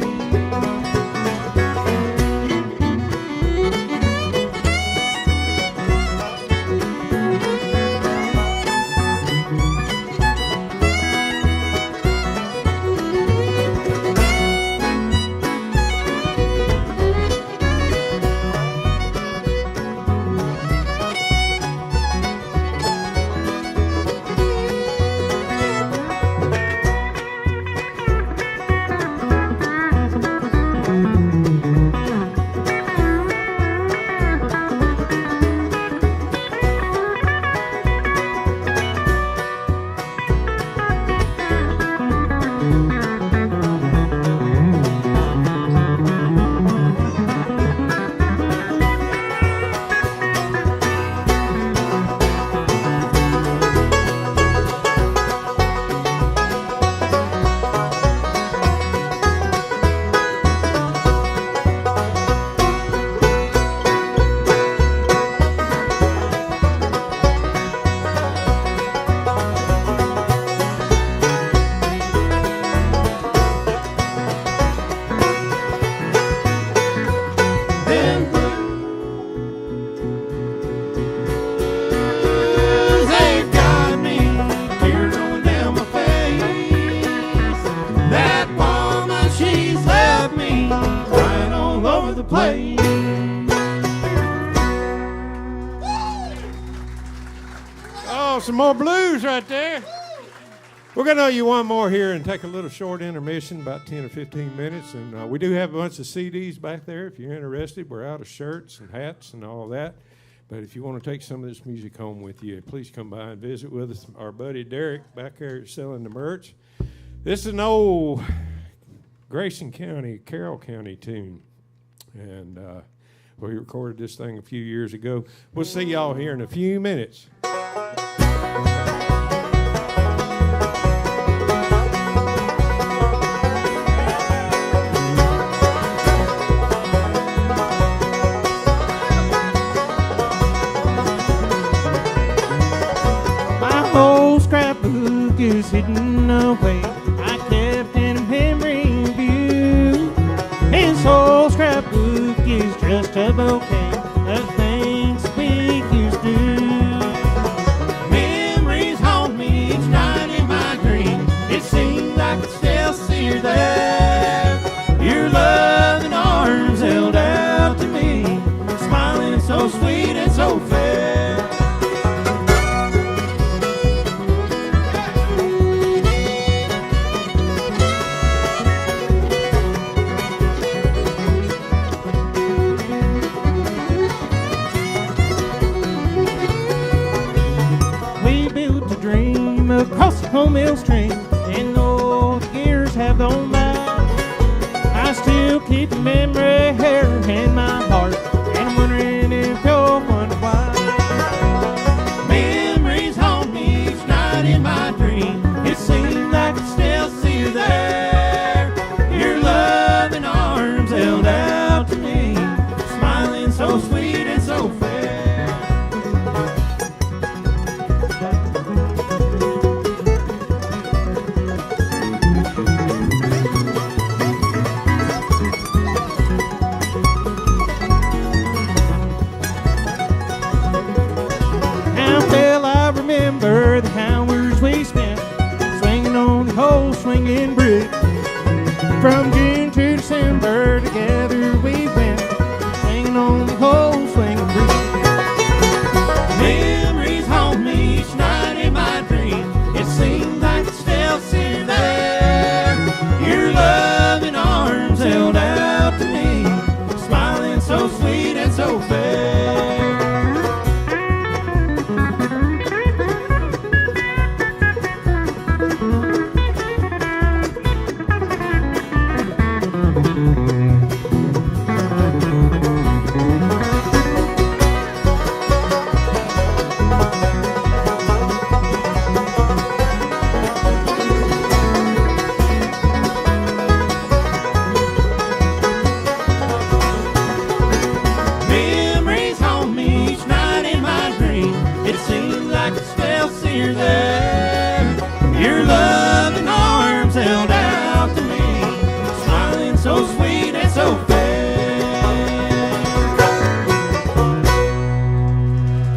Some more blues right there. We're going to know you one more here and take a little short intermission, about 10 or 15 minutes. And we do have a bunch of CDs back there if you're interested. We're out of shirts and hats and all that. But if you want to take some of this music home with you, please come by and visit with us. Our buddy Derek back there selling the merch. This is an old Grayson County, Carroll County tune. And we recorded this thing a few years ago. We'll see y'all here in a few minutes. Scrapbook is hidden away. I kept in a memory view. His whole scrapbook is just a bouquet of things we used to do. Memories haunt me each night in my dream. It seems like I still see her there. Your loving arms held out to me, smiling so sweet and so fair. Across the home mill stream, and though the years have gone by, I still keep the memory here in my heart, and I'm wondering if you'll wonder why. cold swinging brick. From June to December, together we went, swinging on the cold swinging brick. Memories haunt me each night in my dream. It seems like it's still sitting there. Your loving arms held out to me, smiling so sweet and so fair.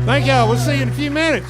Thank y'all. We'll see you in a few minutes.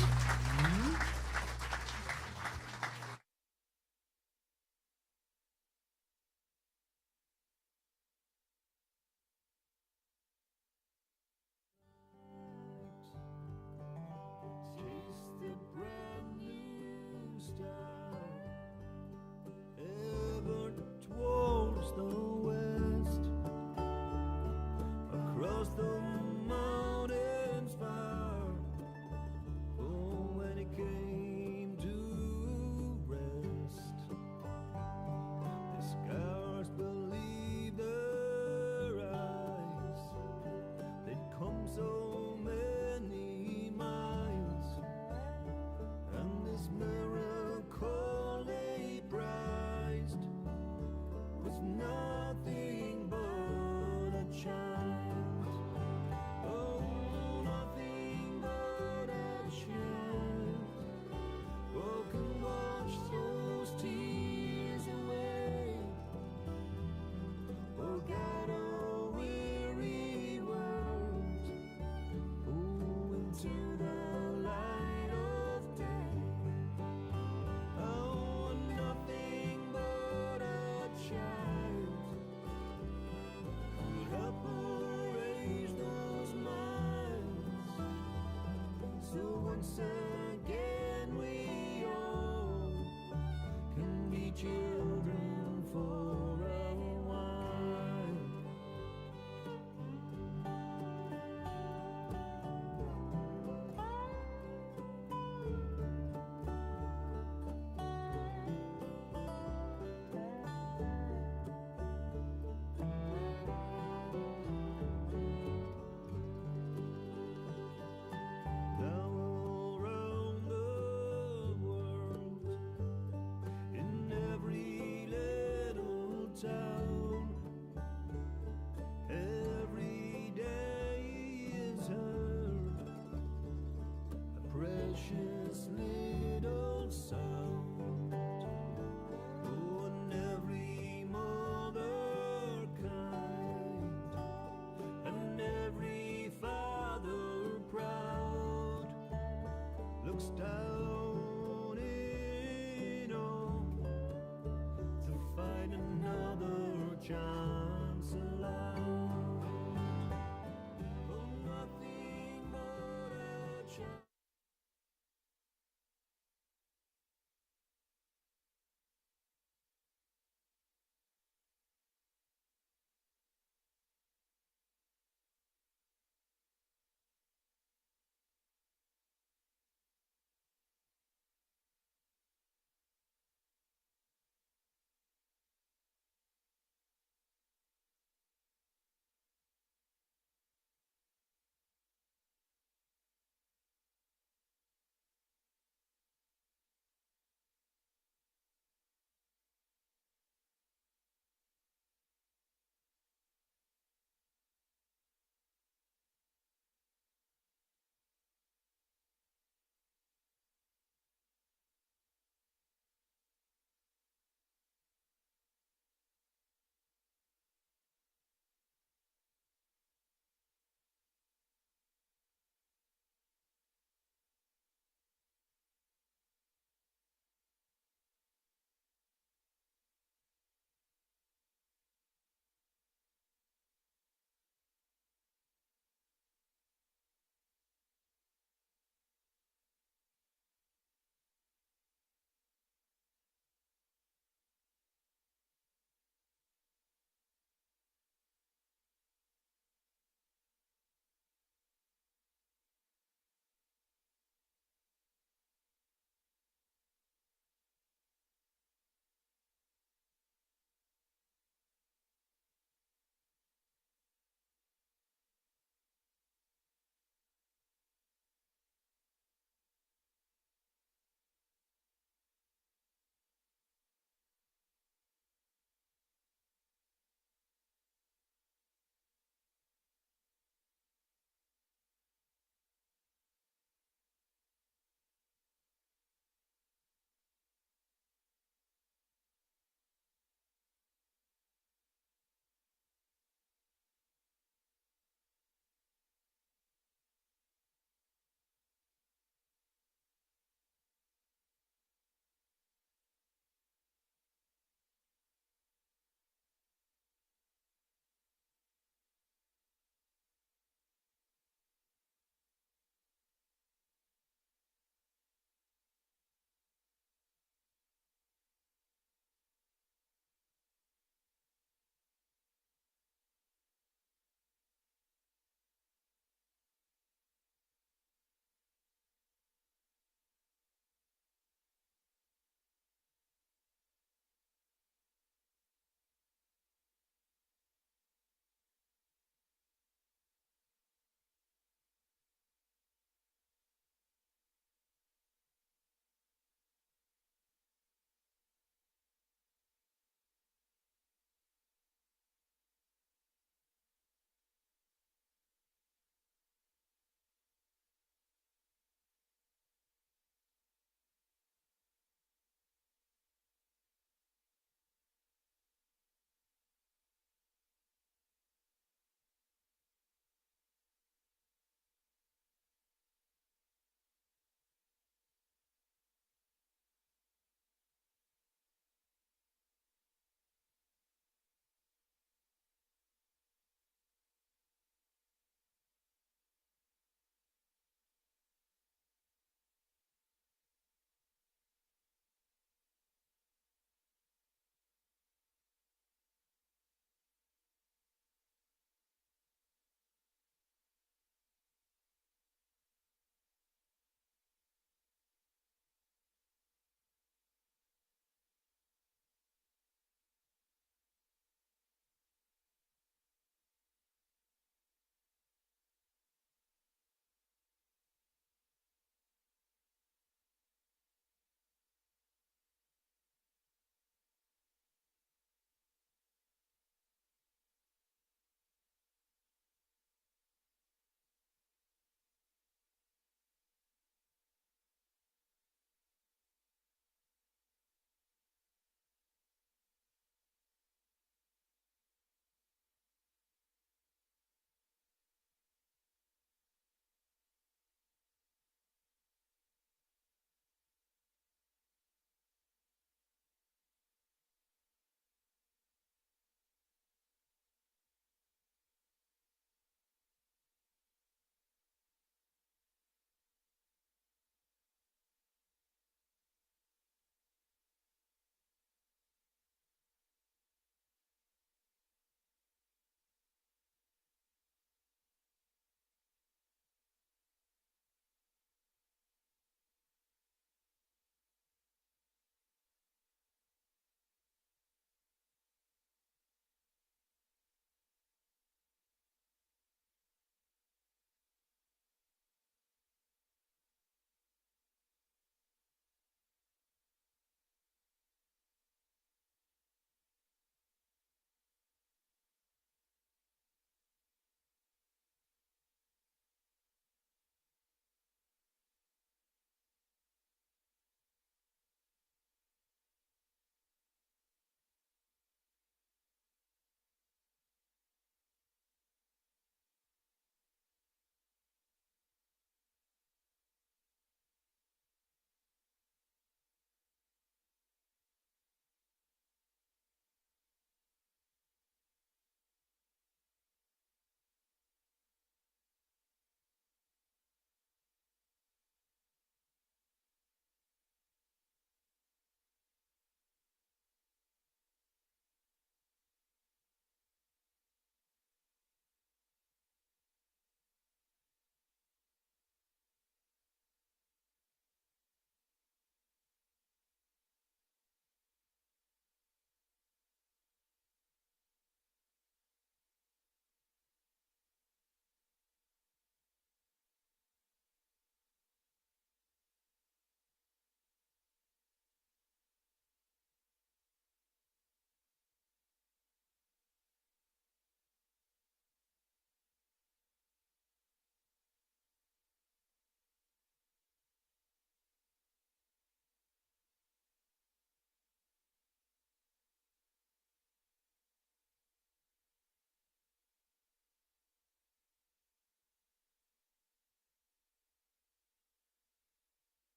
Every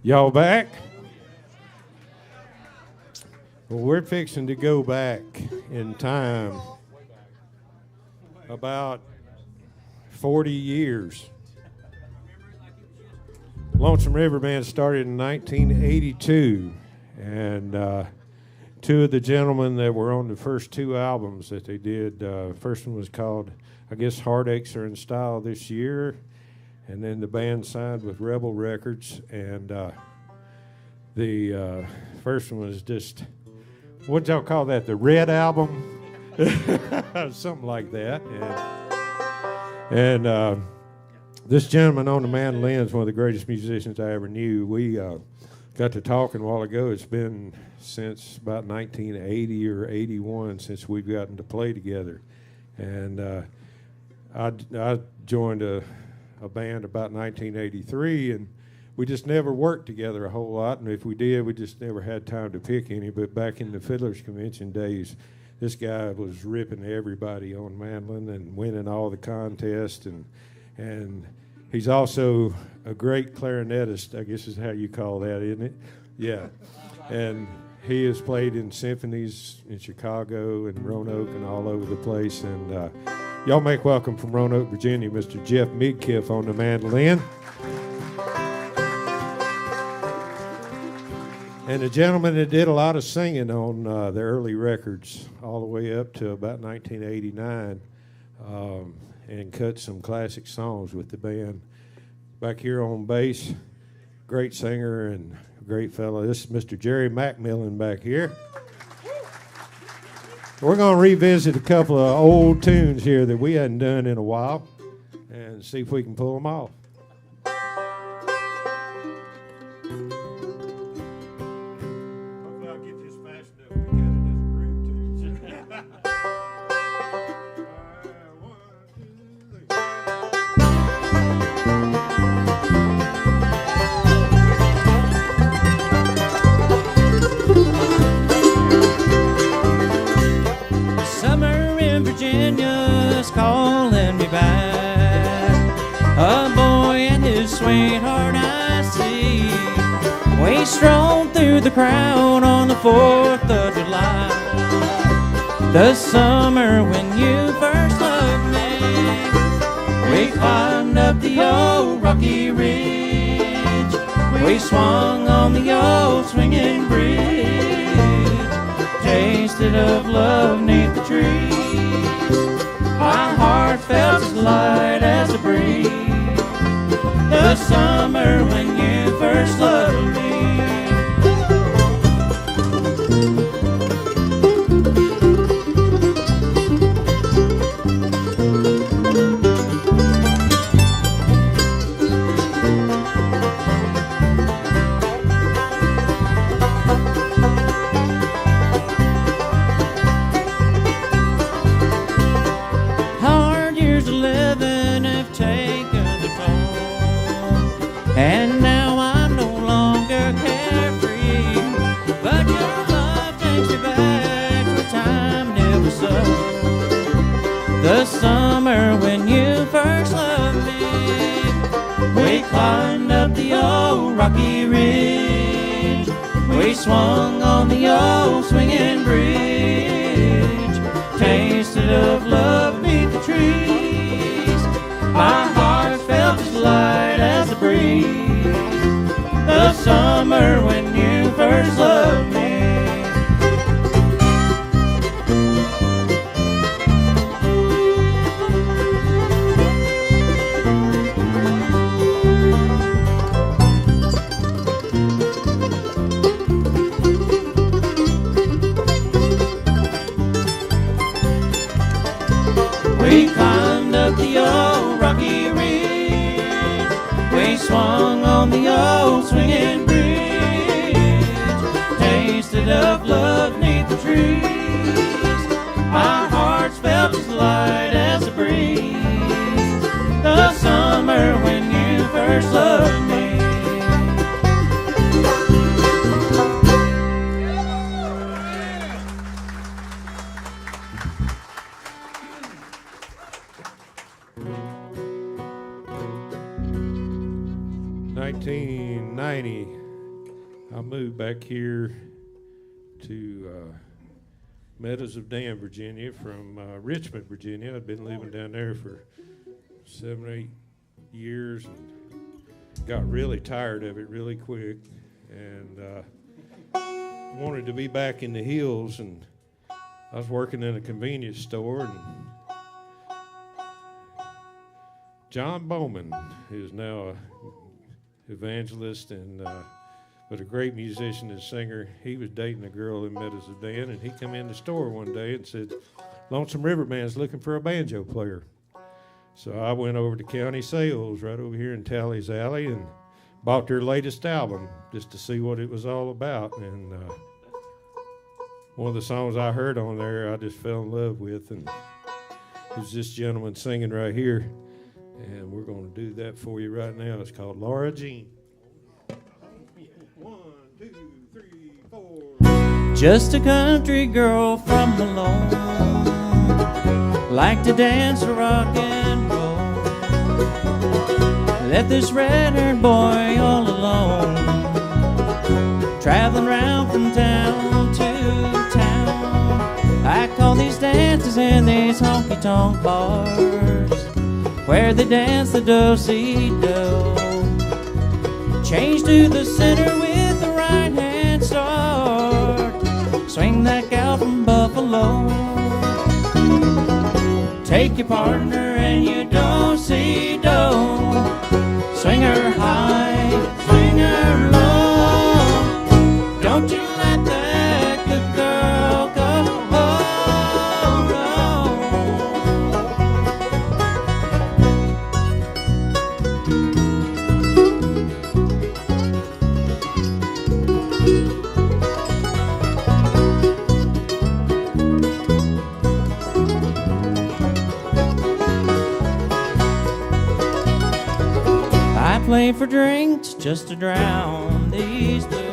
Y'all back? Well, we're fixing to go back in time about 40 years. Lonesome River Band started in 1982, and two of the gentlemen that were on the first two albums that they did, first one was called, I guess, Heartaches Are in Style This Year, and then the band signed with Rebel Records, and the first one was just, what y'all call that, the Red Album? Something like that. And this gentleman on the mandolin is one of the greatest musicians I ever knew. We got to talking a while ago. It's been since about 1980 or 81 since we've gotten to play together. And I joined a band about 1983, and we just never worked together a whole lot. And if we did, we just never had time to pick any. But back in the Fiddlers Convention days, this guy was ripping everybody on mandolin and winning all the contests. And he's also a great clarinetist, I guess is how you call that, isn't it? Yeah. And he has played in symphonies in Chicago and Roanoke and all over the place. And y'all make welcome from Roanoke, Virginia, Mr. Jeff Midkiff on the mandolin. And a gentleman that did a lot of singing on the early records all the way up to about 1989 and cut some classic songs with the band. Back here on bass, great singer and great fellow. This is Mr. Jerry Macmillan back here. We're going to revisit a couple of old tunes here that we hadn't done in a while and see if we can pull them off. Calling me back, a boy and his sweetheart I see. We strolled through the crowd on the 4th of July, the summer when you first loved me. We climbed up the old rocky ridge, we swung on the old swinging bridge, tasted of love 'neath the trees. My heart felt as light as a breeze, the summer when you first loved me. And now I'm no longer carefree, but your love takes me back to a time never so. The summer when you first loved me, we climbed up the old rocky ridge, we swung on the old swinging bridge, tasted of love 'neath the trees. My heart felt as light as a breeze, the summer when you first loved me. We climbed up the old rocky ridge, we swung on the old swinging bridge, tasted of love 'neath the trees. My heart felt as light as a breeze, the summer when you first loved me. In 1990, I moved back here to Meadows of Dan, Virginia, from Richmond, Virginia. I'd been living down there for 7 or 8 years and got really tired of it really quick, and wanted to be back in the hills. And I was working in a convenience store, and John Bowman, who's now an evangelist and but a great musician and singer, he was dating a girl in Meadows of Dan, and he come in the store one day and said, Lonesome River Band's looking for a banjo player. So I went over to County Sales right over here in Talley's Alley and bought their latest album just to see what it was all about. And one of the songs I heard on there I just fell in love with, and it was this gentleman singing right here. And we're going to do that for you right now. It's called Laura Jean. 1, 2, 3, 4. Just a country girl from Malone, like to dance or rock and roll. Left this red-haired boy all alone, traveling round from town to town. I call these dances in these honky-tonk bars, where they dance the do-si-do. Change to the center with the right hand start. Swing that gal from Buffalo. Take your partner and you do-si-do. Swing her high, swing her low. Don't you let that good girl go. Play for drinks just to drown these blues.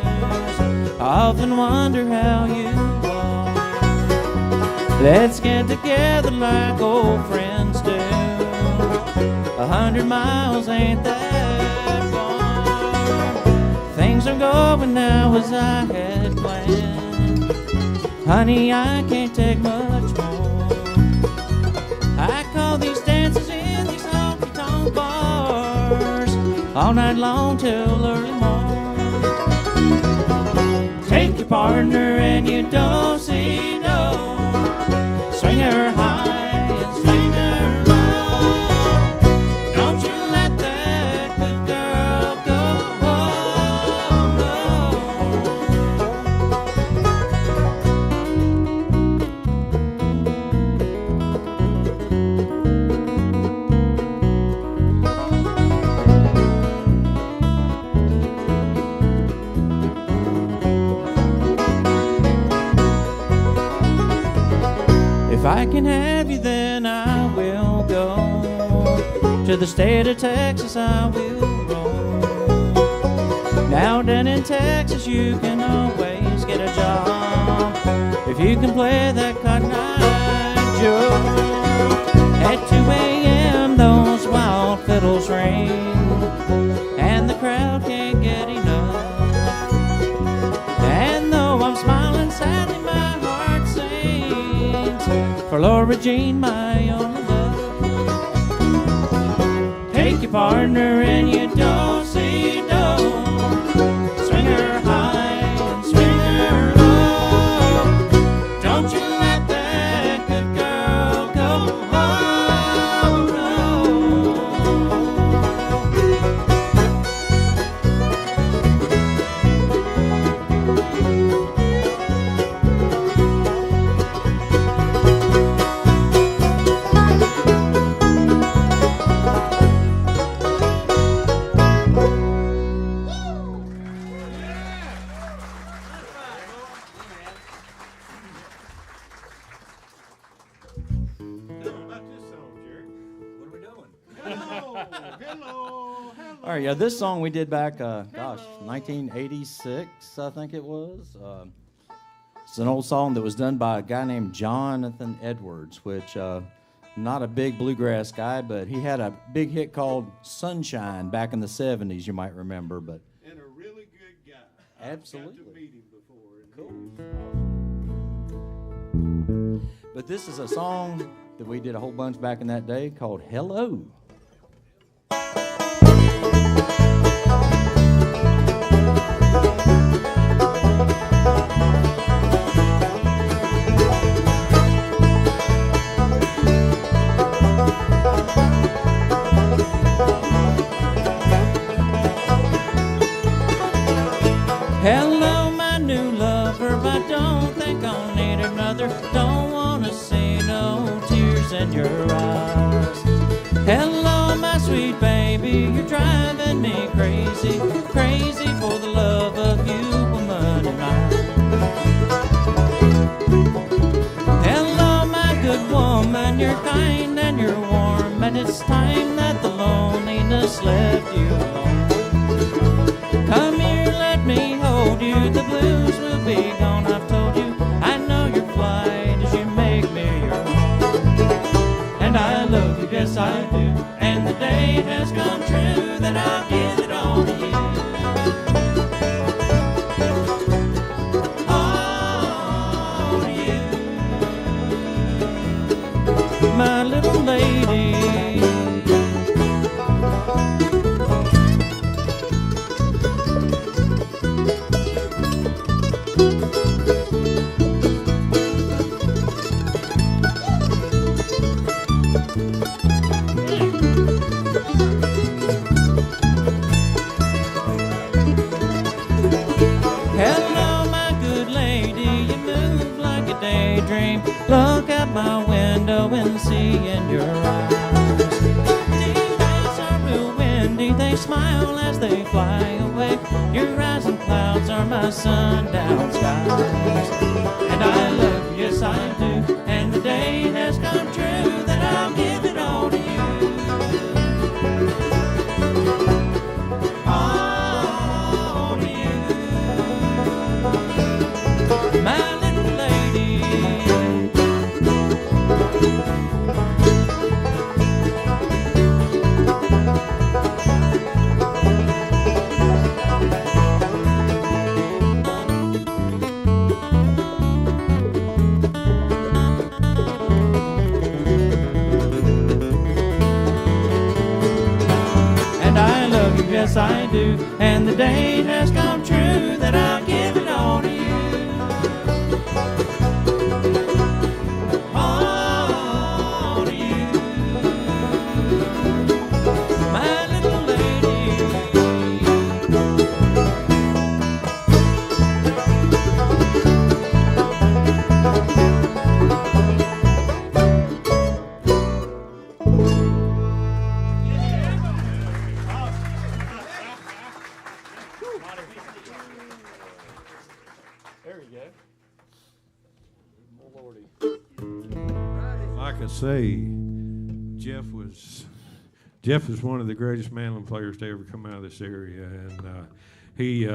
I often wonder how you are. Let's get together like old friends do. 100 miles ain't that far. Things are going now as I had planned. Honey, I can't take much more. I call these dances in these honky-tonk bars, all night long till early morn. Take your partner and you don't see no. Swing her high and swing her low. Don't you let that good girl go. If I can have you, then I will go. To the state of Texas I will roll. Now down in Texas you can always get a job if you can play that Cotton Eye Joe. At 2 a.m. those wild fiddles ring, and the crowd can't get enough. And though I'm smiling sadly, my heart sings for Laura Jean, my only love. Take your partner and you don't see no. Swing her high and swing her low. Don't you let that good girl go. All right, yeah, this song we did back, 1986, I think it was. It's an old song that was done by a guy named Jonathan Edwards, which, not a big bluegrass guy, but he had a big hit called Sunshine back in the 70s, you might remember. But And a really good guy. Absolutely. Got to meet him before. Cool. But this is a song that we did a whole bunch back in that day called Hello. Hello, my new lover, but don't think I'll need another. Don't wanna see no tears in your eyes. Hello, my sweet baby, you're driving me crazy, crazy for the love of you, woman, and I. Hello, my good woman, you're kind and you're warm, and it's time that the loneliness left you alone. Come here, let me hold you, the blues will be gone, I've told you. I know your flight as you make me your home. And I love you, yes I do, and the day has come true that I'll give it all to you. All to you, my little lady. Look out my window and see in your eyes. Deep eyes are real windy, they smile as they fly away. Your eyes and clouds are my sundown skies. And I love you, yes I do, and the day has come true that I'll give it all to you. All to you, my little lady. Yes, I do, and the day has come true that I'll give it all to you. All to you, my little lady. Like I say, Jeff was one of the greatest mandolin players to ever come out of this area, and he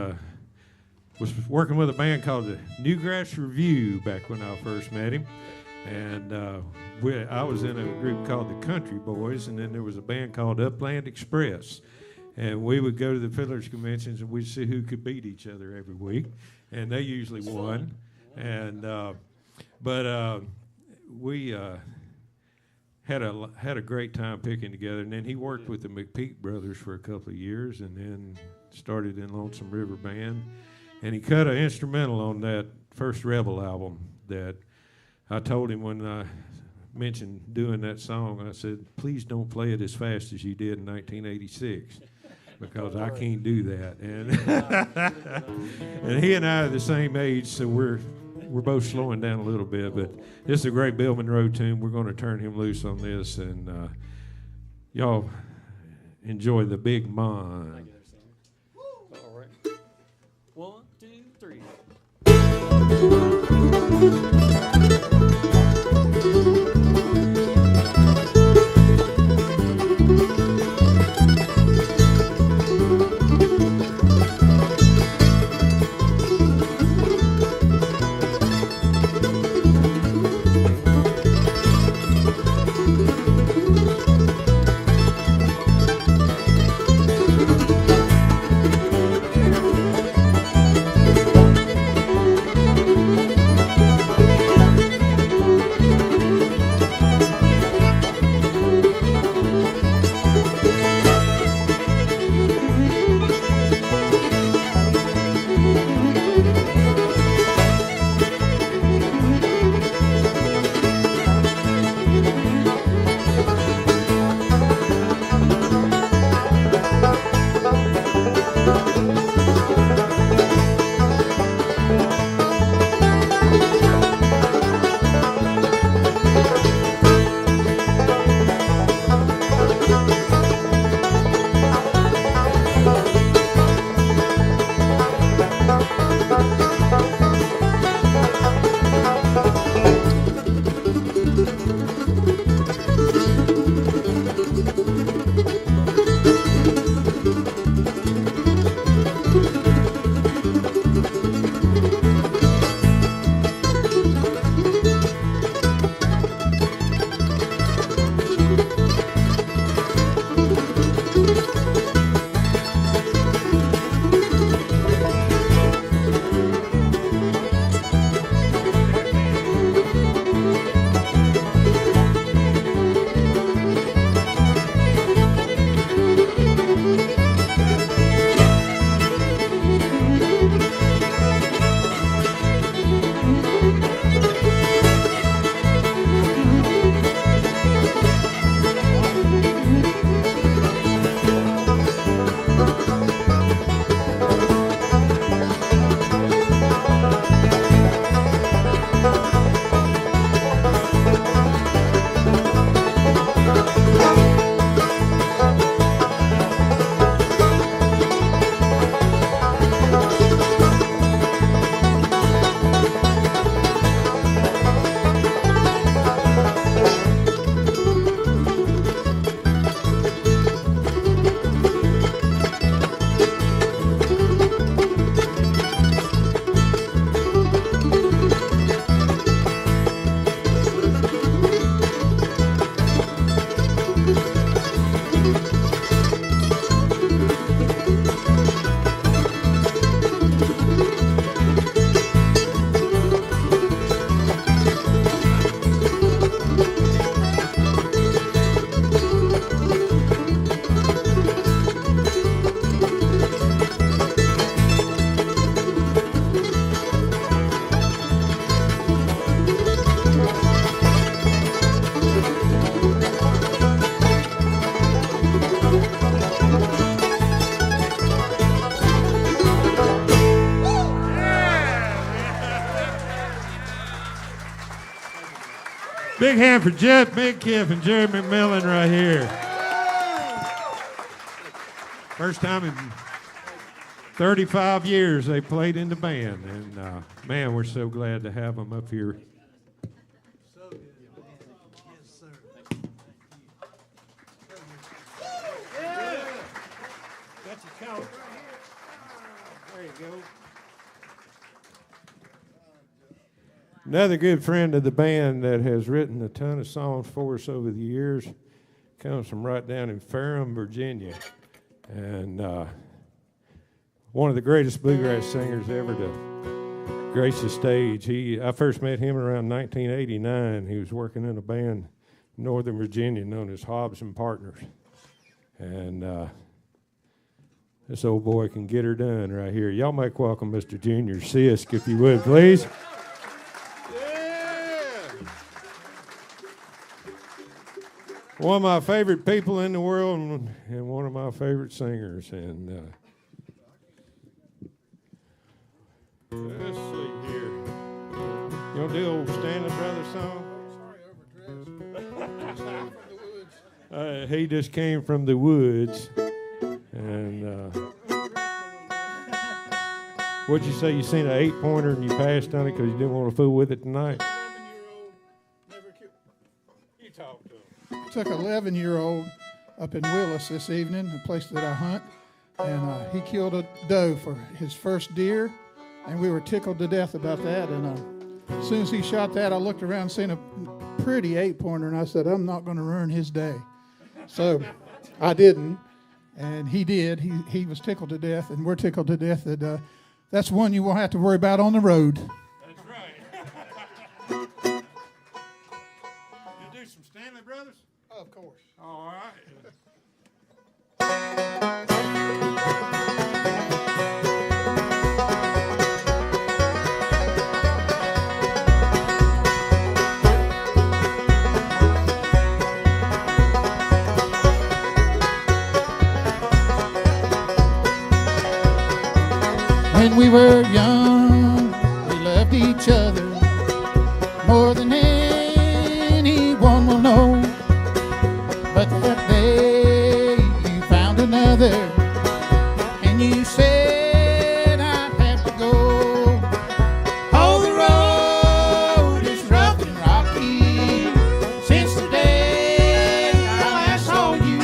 was working with a band called the Newgrass Review back when I first met him, and I was in a group called the Country Boys, and then there was a band called Upland Express, and we would go to the Fiddlers Conventions and we'd see who could beat each other every week, and they usually won, and we had a great time picking together, and then he worked with the McPeak brothers for a couple of years, and then started in Lonesome River Band, and he cut an instrumental on that first Rebel album that I told him when I mentioned doing that song. I said, please don't play it as fast as you did in 1986, because I can't do that. And and he and I are the same age, so we're both slowing down a little bit, but this is a great Bill Monroe tune. We're going to turn him loose on this, and y'all enjoy the Big Mon. All right. 1, 2, 3. Big hand for Jeff Midkiff and Jerry McMillan right here. First time in 35 years they played in the band. And, man, we're so glad to have them up here. There you go. Another good friend of the band that has written a ton of songs for us over the years comes from right down in Ferrum, Virginia. And one of the greatest bluegrass singers ever to grace the stage. I first met him around 1989. He was working in a band in Northern Virginia known as Hobbs and Partners. And this old boy can get her done right here. Y'all make welcome Mr. Junior Sisk, if you would, please. One of my favorite people in the world and one of my favorite singers. And let's see here. You want to do old Stanley Brothers song? He just came from the woods. And what'd you say? You seen an 8-pointer and you passed on it because you didn't want to fool with it tonight? 11-year-old never killed. You talk to him. Took an 11-year-old up in Willis this evening, a place that I hunt, and he killed a doe for his first deer, and we were tickled to death about that. And as soon as he shot that, I looked around and seen a pretty 8-pointer, and I said, I'm not going to ruin his day. So I didn't, and he did. He was tickled to death, and we're tickled to death that that's one you won't have to worry about on the road. That's right. You do some Stanley Brothers? Of course. All right. When we were young, we loved each other more than anyone will know. But that day you found another, and you said I'd have to go. Oh, the road is rough and rocky since the day I last saw you.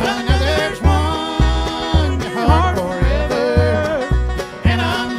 Another's won your heart forever, and I'm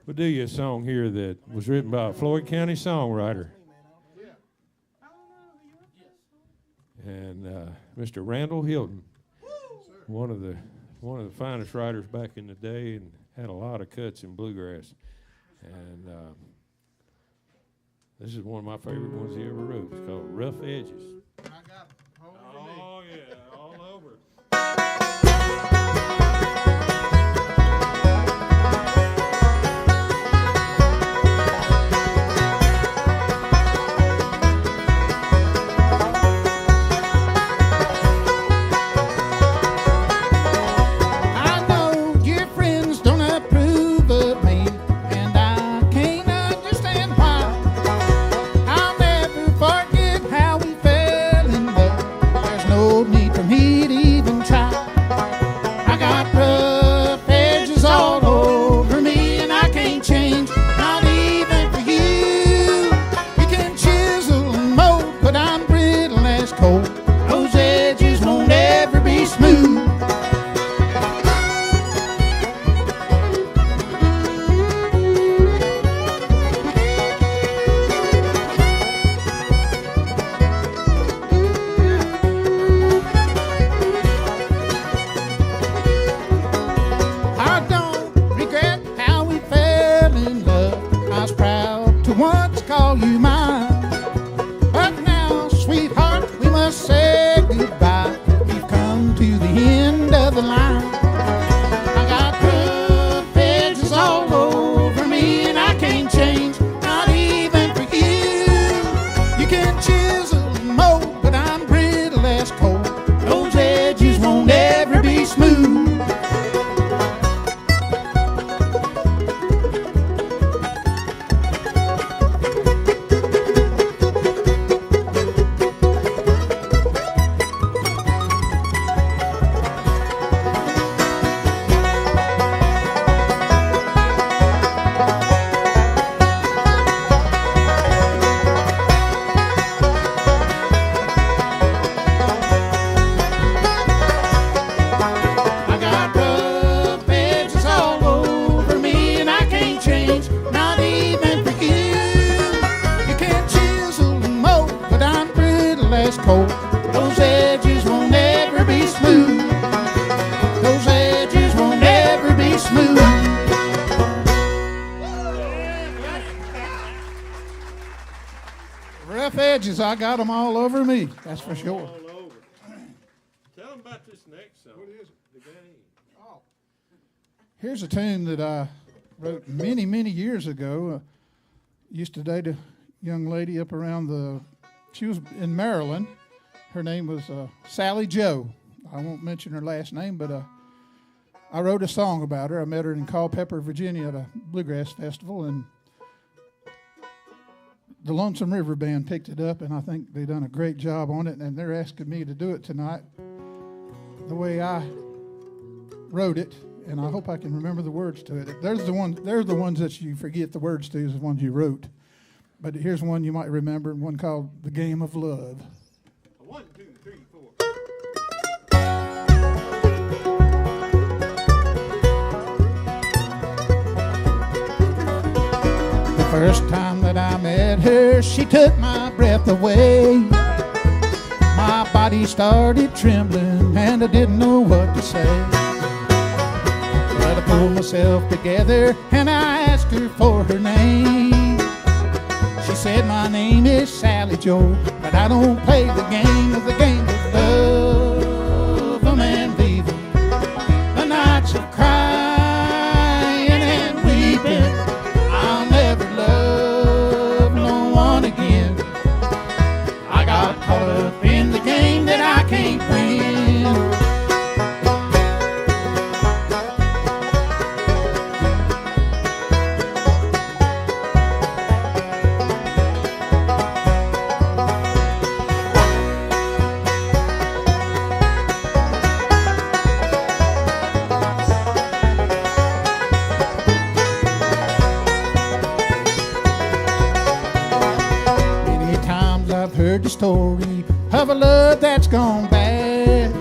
We'll do you a song here that was written by a Floyd County songwriter. And Mr. Randall Hilton, one of the finest writers back in the day, and had a lot of cuts in bluegrass. And this is one of my favorite ones he ever wrote. It's called Rough Edges. I got it. Oh yeah, all over. I got them all over me, that's for sure. All over. Tell them about this next song. What is it? The game. Oh. Here's a tune that I wrote many, many years ago. Used to date a young lady up around she was in Maryland. Her name was Sally Joe. I won't mention her last name, but I wrote a song about her. I met her in Culpeper, Virginia at a bluegrass festival, and the Lonesome River Band picked it up, and I think they done a great job on it, and they're asking me to do it tonight the way I wrote it, and I hope I can remember the words to it. They're the ones that you forget the words to, is the ones you wrote. But here's one you might remember, one called The Game of Love. 1, 2, 3, 4. The first time that I met her, she took my breath away. My body started trembling and I didn't know what to say. But I pulled myself together and I asked her for her name. She said, my name is Sally Joe, but I don't play the game of love. A man leaving, the nights of crying and weeping. I'll never love no one again. I got caught up in the game that I can't win. The story of a love that's gone bad,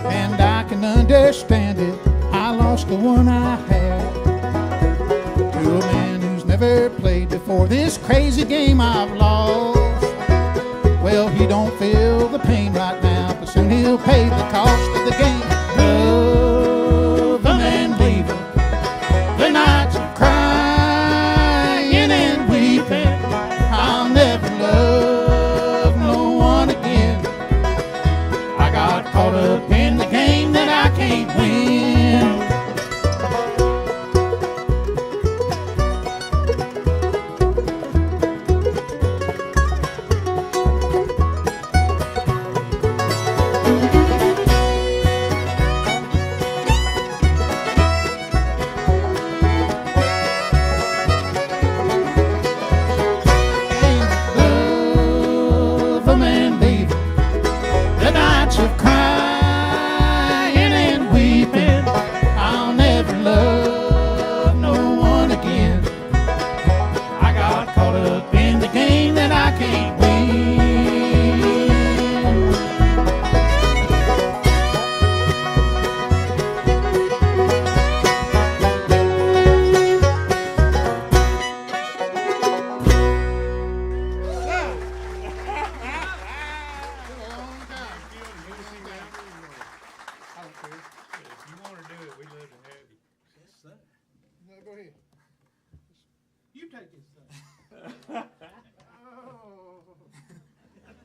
and I can understand it. I lost the one I had. To a man who's never played before this crazy game I've lost. Well, he don't feel the pain right now, but soon he'll pay the cost of the game. Love him and leave him. The nights of crying and weeping. I'll never love no one again. I got caught up in the game that I can't win.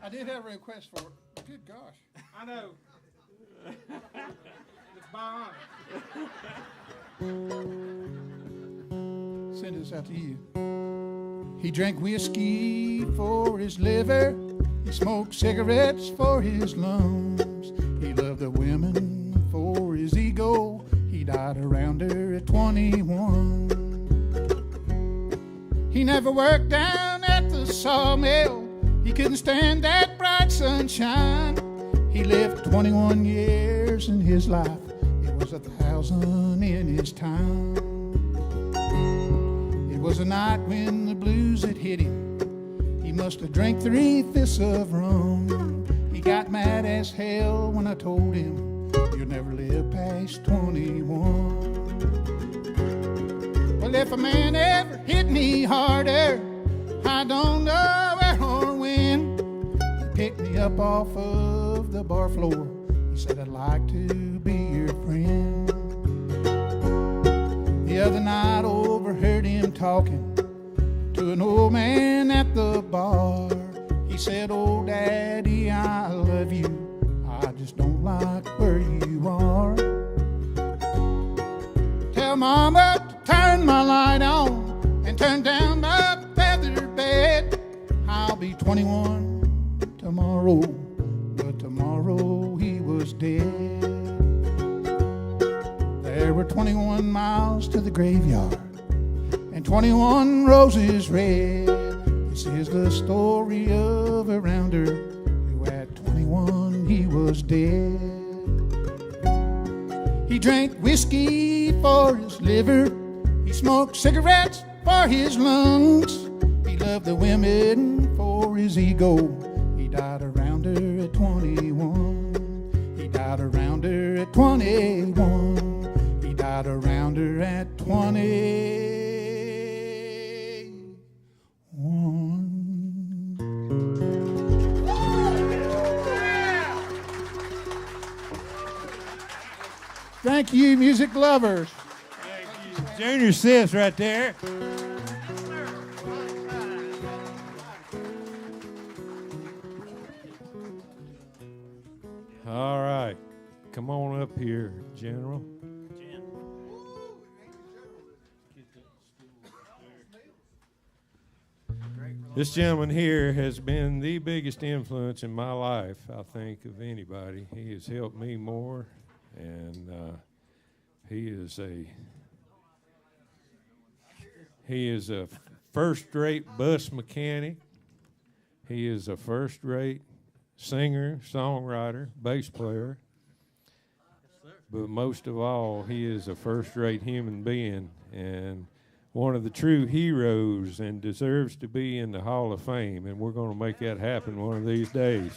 I did have a request for it. Good gosh. I know. It's by Send this out to you. He drank whiskey for his liver. He smoked cigarettes for his lungs. He loved the women for his ego. He died around her at 21. He never worked down at the sawmill. He couldn't stand that bright sunshine. He lived 21 years in his life. It was 1,000 in his time. It was a night when the blues had hit him. He must have drank 3 fists of rum. He got mad as hell when I told him, you'll never live past 21. Well, if a man ever hit me harder, I don't know where or when. He picked me up off of the bar floor. He said, I'd like to be your friend. The other night overheard him talking to an old man at the bar. He said, oh, Daddy, I love you. I just don't like where you are. Tell Mama to turn my light on and turn down my feather bed. I'll be 21 tomorrow, but tomorrow he was dead. There were 21 miles to the graveyard and 21 roses red. This is the story of a rounder who at 21 he was dead. He drank whiskey for his liver. He smoked cigarettes for his lungs. He loved the women for his ego. He died around her at 21. He died around her at 21. He died around her at 21. Thank you, music lovers. Thank you. Junior Sis right there. All right. Come on up here, General. This gentleman here has been the biggest influence in my life, I think, of anybody. He has helped me more, and he is a first-rate bus mechanic. He is a first-rate singer, songwriter, bass player. But most of all, he is a first-rate human being and one of the true heroes and deserves to be in the Hall of Fame, and we're going to make that happen one of these days.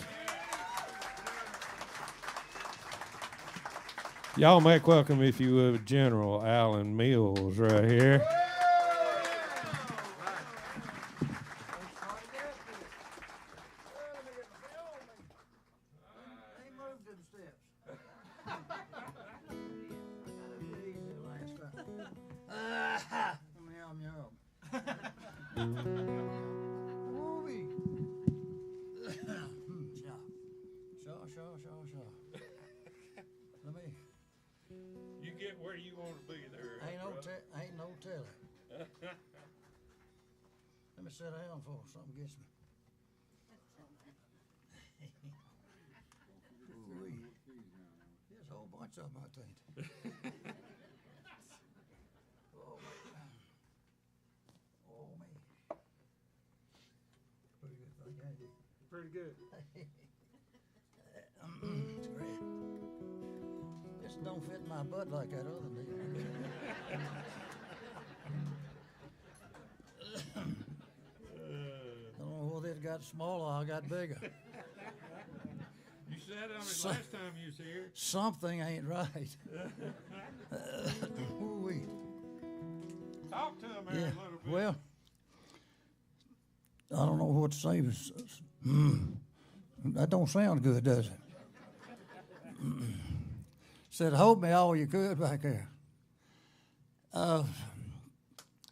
Y'all make welcome, if you would, General Allen Mills right here. Sure. Let me. You get where you want to be there. Ain't no telling. Let me sit down before something gets me. Ooh-wee. There's a whole bunch of them, I think. Oh, me. Pretty good thing, ain't it? Pretty good. It's great. This don't fit in my butt like that other did. I don't know whether it got smaller or I got bigger. You sat on it last time you was here. Something ain't right. Ooh-wee. Talk to him there Yeah, a little bit. well, I don't know what to say. That don't sound good, does it? Said, hold me all you could back there.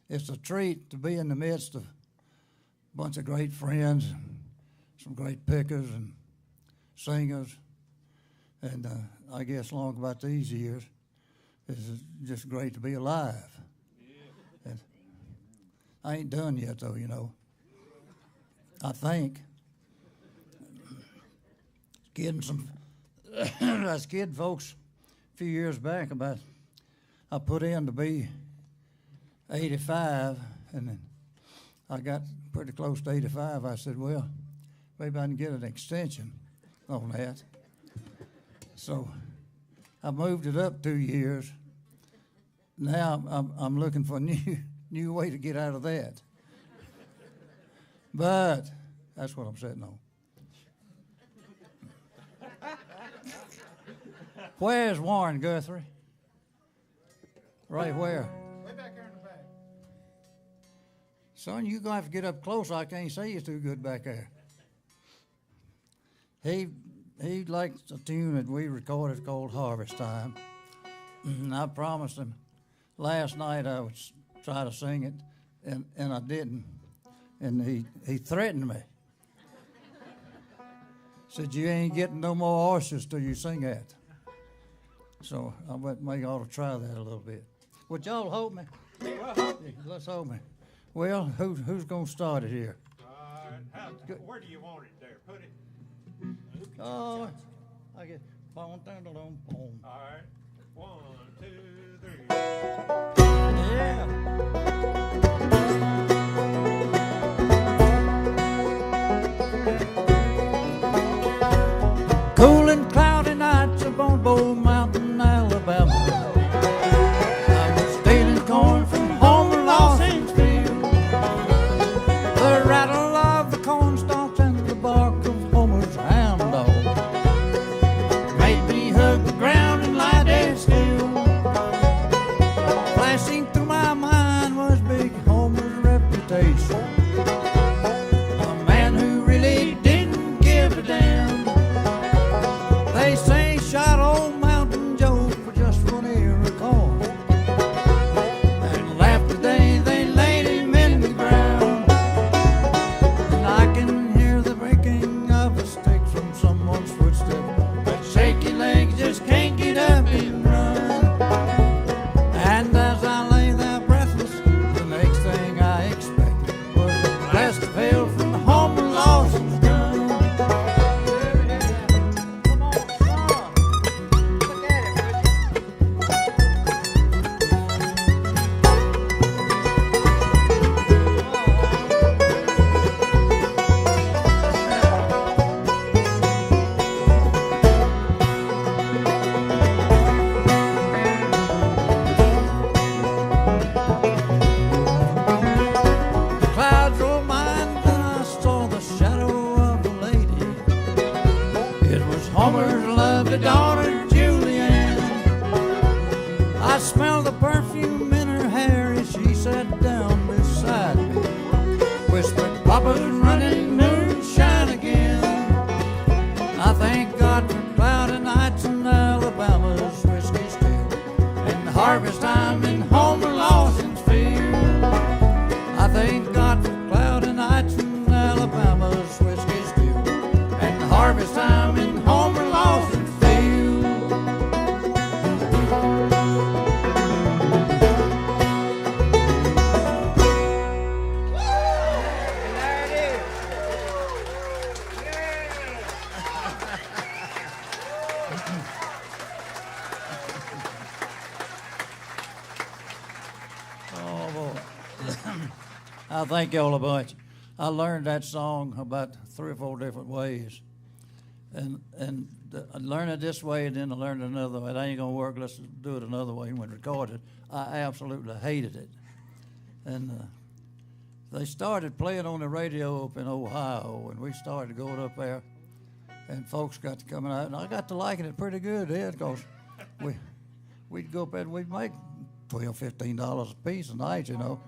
It's a treat to be in the midst of a bunch of great friends, and some great pickers and singers, and I guess long about these years, it's just great to be alive. Yeah. And I ain't done yet, though, you know. I think. Kidding I was kidding folks a few years back about I put in to be 85, and then I got pretty close to 85. I said, well, maybe I can get an extension on that. So I moved it up 2 years. Now I'm looking for a new way to get out of that. But that's what I'm sitting on. Where's Warren Guthrie? Right where? Way back there in the back. Son, you're going to have to get up close. I can't see you too good back there. He likes a tune that we recorded called Harvest Time. And I promised him last night I would try to sing it, and I didn't. And he threatened me. Said, you ain't getting no more oysters till you sing that. So I went, maybe I ought to try that a little bit. Would y'all hold me? Yeah, let's hold me. Well, who's going to start it here? Where do you want it there? Put it. Oh, I get boom, boom, boom, boom. All right. 1, 2, 3. Yeah. Cool and cloudy nights upon Bull Mountain, Alabama. I was stealing corn from Homer Lawson's field. The rattle of the corn stalks and the bark of Homer's hound dog made me hug the ground and lie dead still. Flashing through my mind was big Homer's reputation. A man who really didn't give a damn. They say shot old Mountain Joe for just 1 ear of corn, and laughed the day they laid him in the ground. And I can hear the breaking of a stick from someone's footstep, but shaky legs just can't get up and run. And as I lay I thank y'all a bunch. I learned that song about 3 or 4 different ways. And I learned it this way, and then I learned it another way. It ain't gonna work. Let's do it another way. When recorded, I absolutely hated it. And they started playing on the radio up in Ohio, and we started going up there, and folks got to coming out, and I got to liking it pretty good then, because we'd go up there and we'd make $12, $15 a piece a night, you know.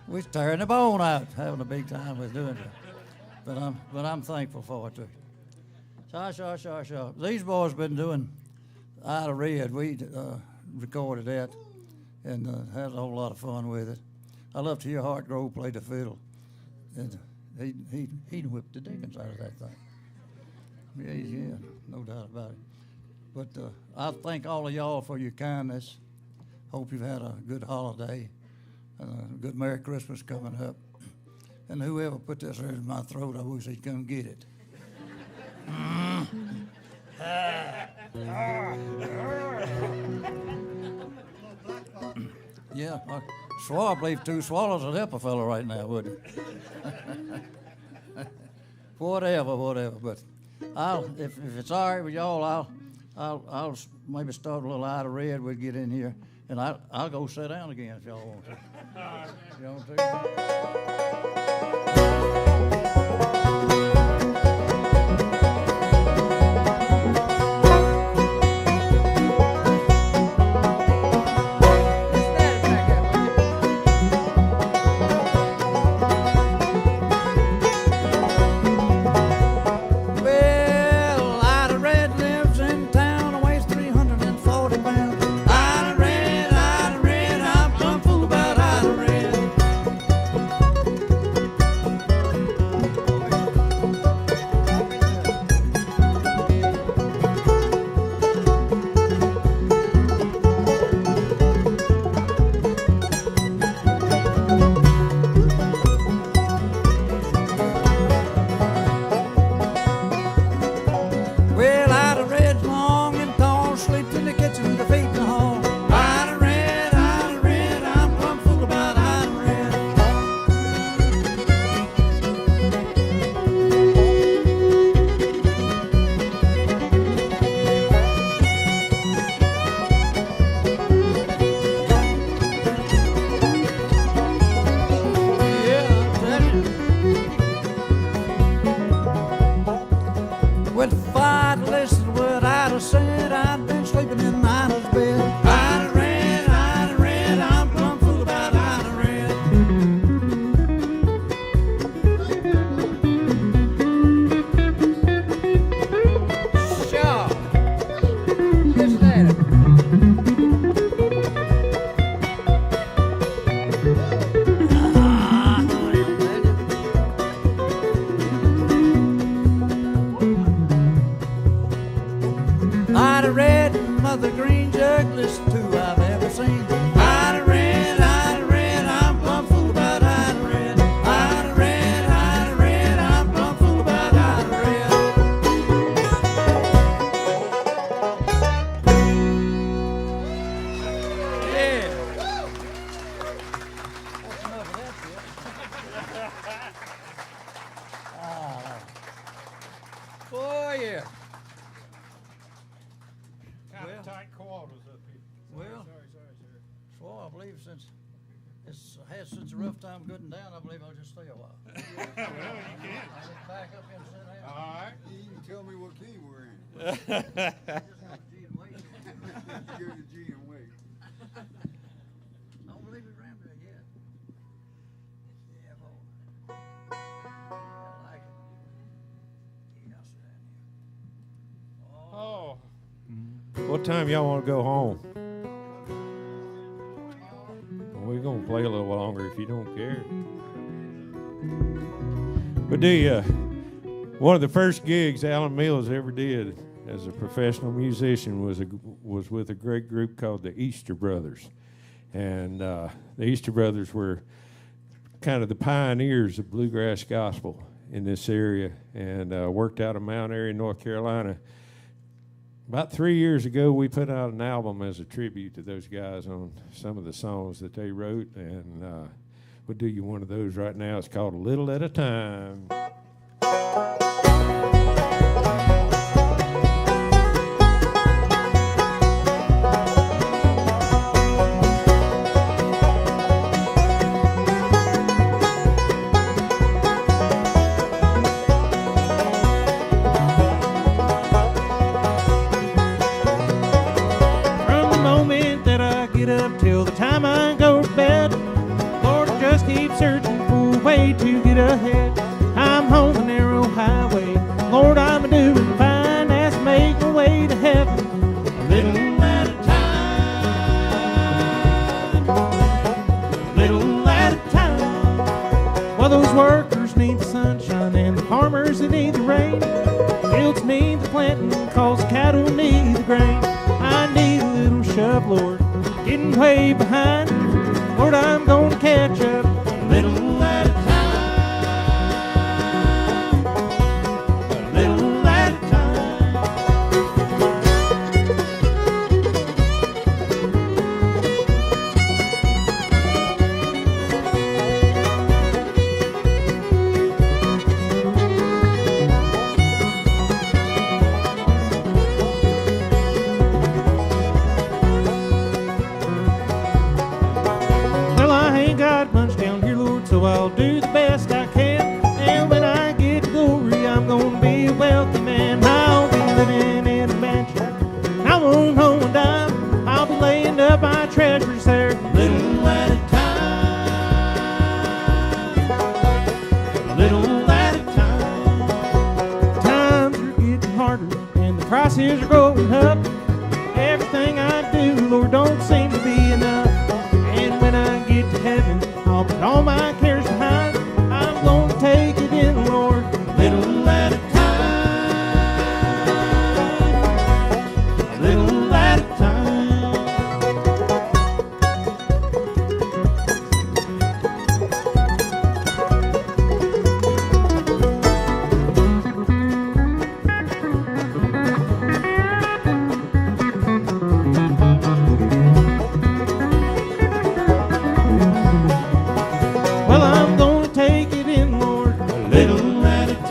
We're tearing the bone out, having a big time with doing it. But I'm thankful for it too. Sure. These boys been doing Ida Red. We recorded that and had a whole lot of fun with it. I love to hear Hart Grove play the fiddle, and he whipped the dickens out of that thing. Yeah, no doubt about it. But I thank all of y'all for your kindness. Hope you've had a good holiday. A good Merry Christmas coming up. And whoever put this here in my throat, I wish he'd come get it. Yeah, I believe 2 swallows would help a fellow right now, wouldn't it? Whatever. But if it's all right with y'all, I'll maybe start a little Ida Red. We'll get in here. And I'll go sit down again if y'all want to. You want to? Since a rough time good and down, I believe I'll just stay a while. Well, you can. I'll just back up and sit down. All right. You can tell me what key we're in. I just want the G and wait. Give the G and wait. Don't believe it ran there yet. Yeah, boy. Yeah, I like it. Yeah, I'll sit down here. What time y'all want to go home? We're going to play a little longer if you don't care. But one of the first gigs Alan Mills ever did as a professional musician was with a great group called the Easter Brothers. And the Easter Brothers were kind of the pioneers of bluegrass gospel in this area, and worked out of Mount Airy, North Carolina. About 3 years ago, we put out an album as a tribute to those guys on some of the songs that they wrote, and we'll do you one of those right now. It's called A Little at a Time. Till the time I go to bed, Lord, I just keep searching for a way to get ahead. I'm on the narrow highway, Lord, I'm doing fine. That's make my way to heaven, a little at a time, a little at a time. Well, those workers need the sunshine and the farmers, they need the rain. The fields need the planting, cause the cattle need the grain. I need a little shove, Lord, getting way behind. Lord, I'm gonna catch up a little at a time, a little at a time. So I'll do the best I can, and when I get to glory, I'm gonna be a wealthy man. I'll be living in a mansion, I won't own a dime. I'll be laying up my treasures there, little at a time, little at a time. Times are getting harder, and the prices are going up. Everything I do, Lord, don't seem to be enough. And when I get to heaven, I'll put all my cares behind. I'm gonna take it in, Lord, little at a time, little at a time. Well, I'm gonna take it in, Lord, a little at a time,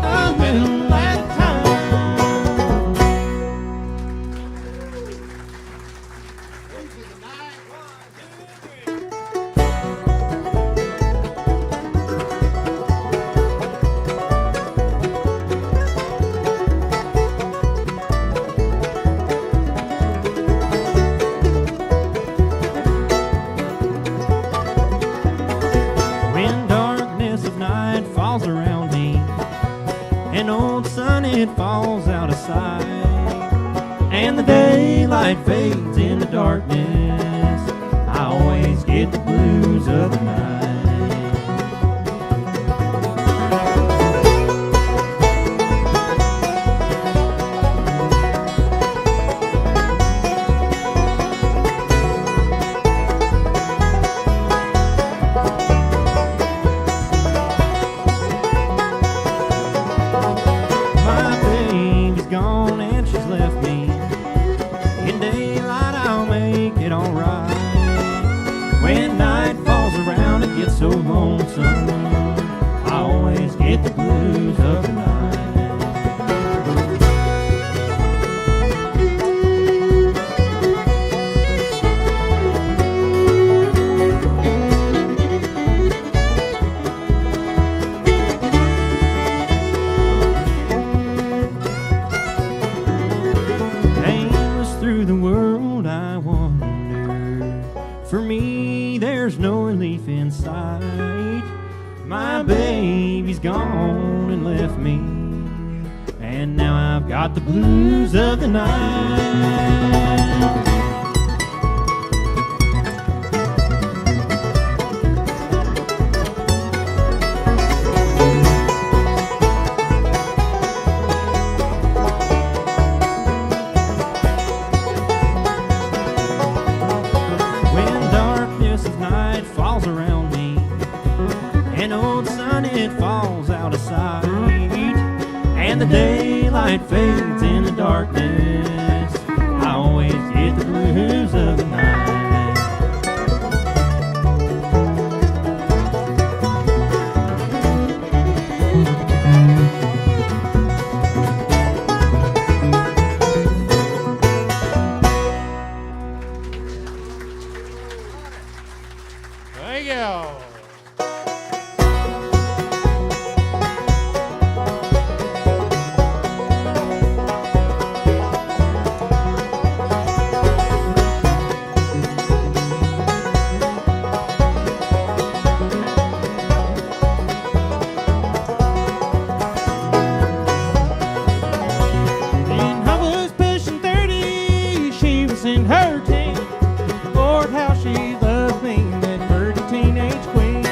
a little at a time. When darkness of night falls around me, and old sun it falls out of sight, and the daylight fades into darkness, I always get the blues of the night. My baby's gone and she's left me. In daylight I'll make it alright. When night falls around it gets so lonesome, I always get the blues of the night. Aimless through the world I wander. For me there's no relief in sight. My baby's gone and left me, and now I've got the blues of the night. When darkness of night falls around me, and old sun it falls out of sight, and the light fades in the darkness, I always get the blues of the night. Thank you. When I was pushing 30, she was in her teens. Lord, how she loved me, that pretty teenage queen.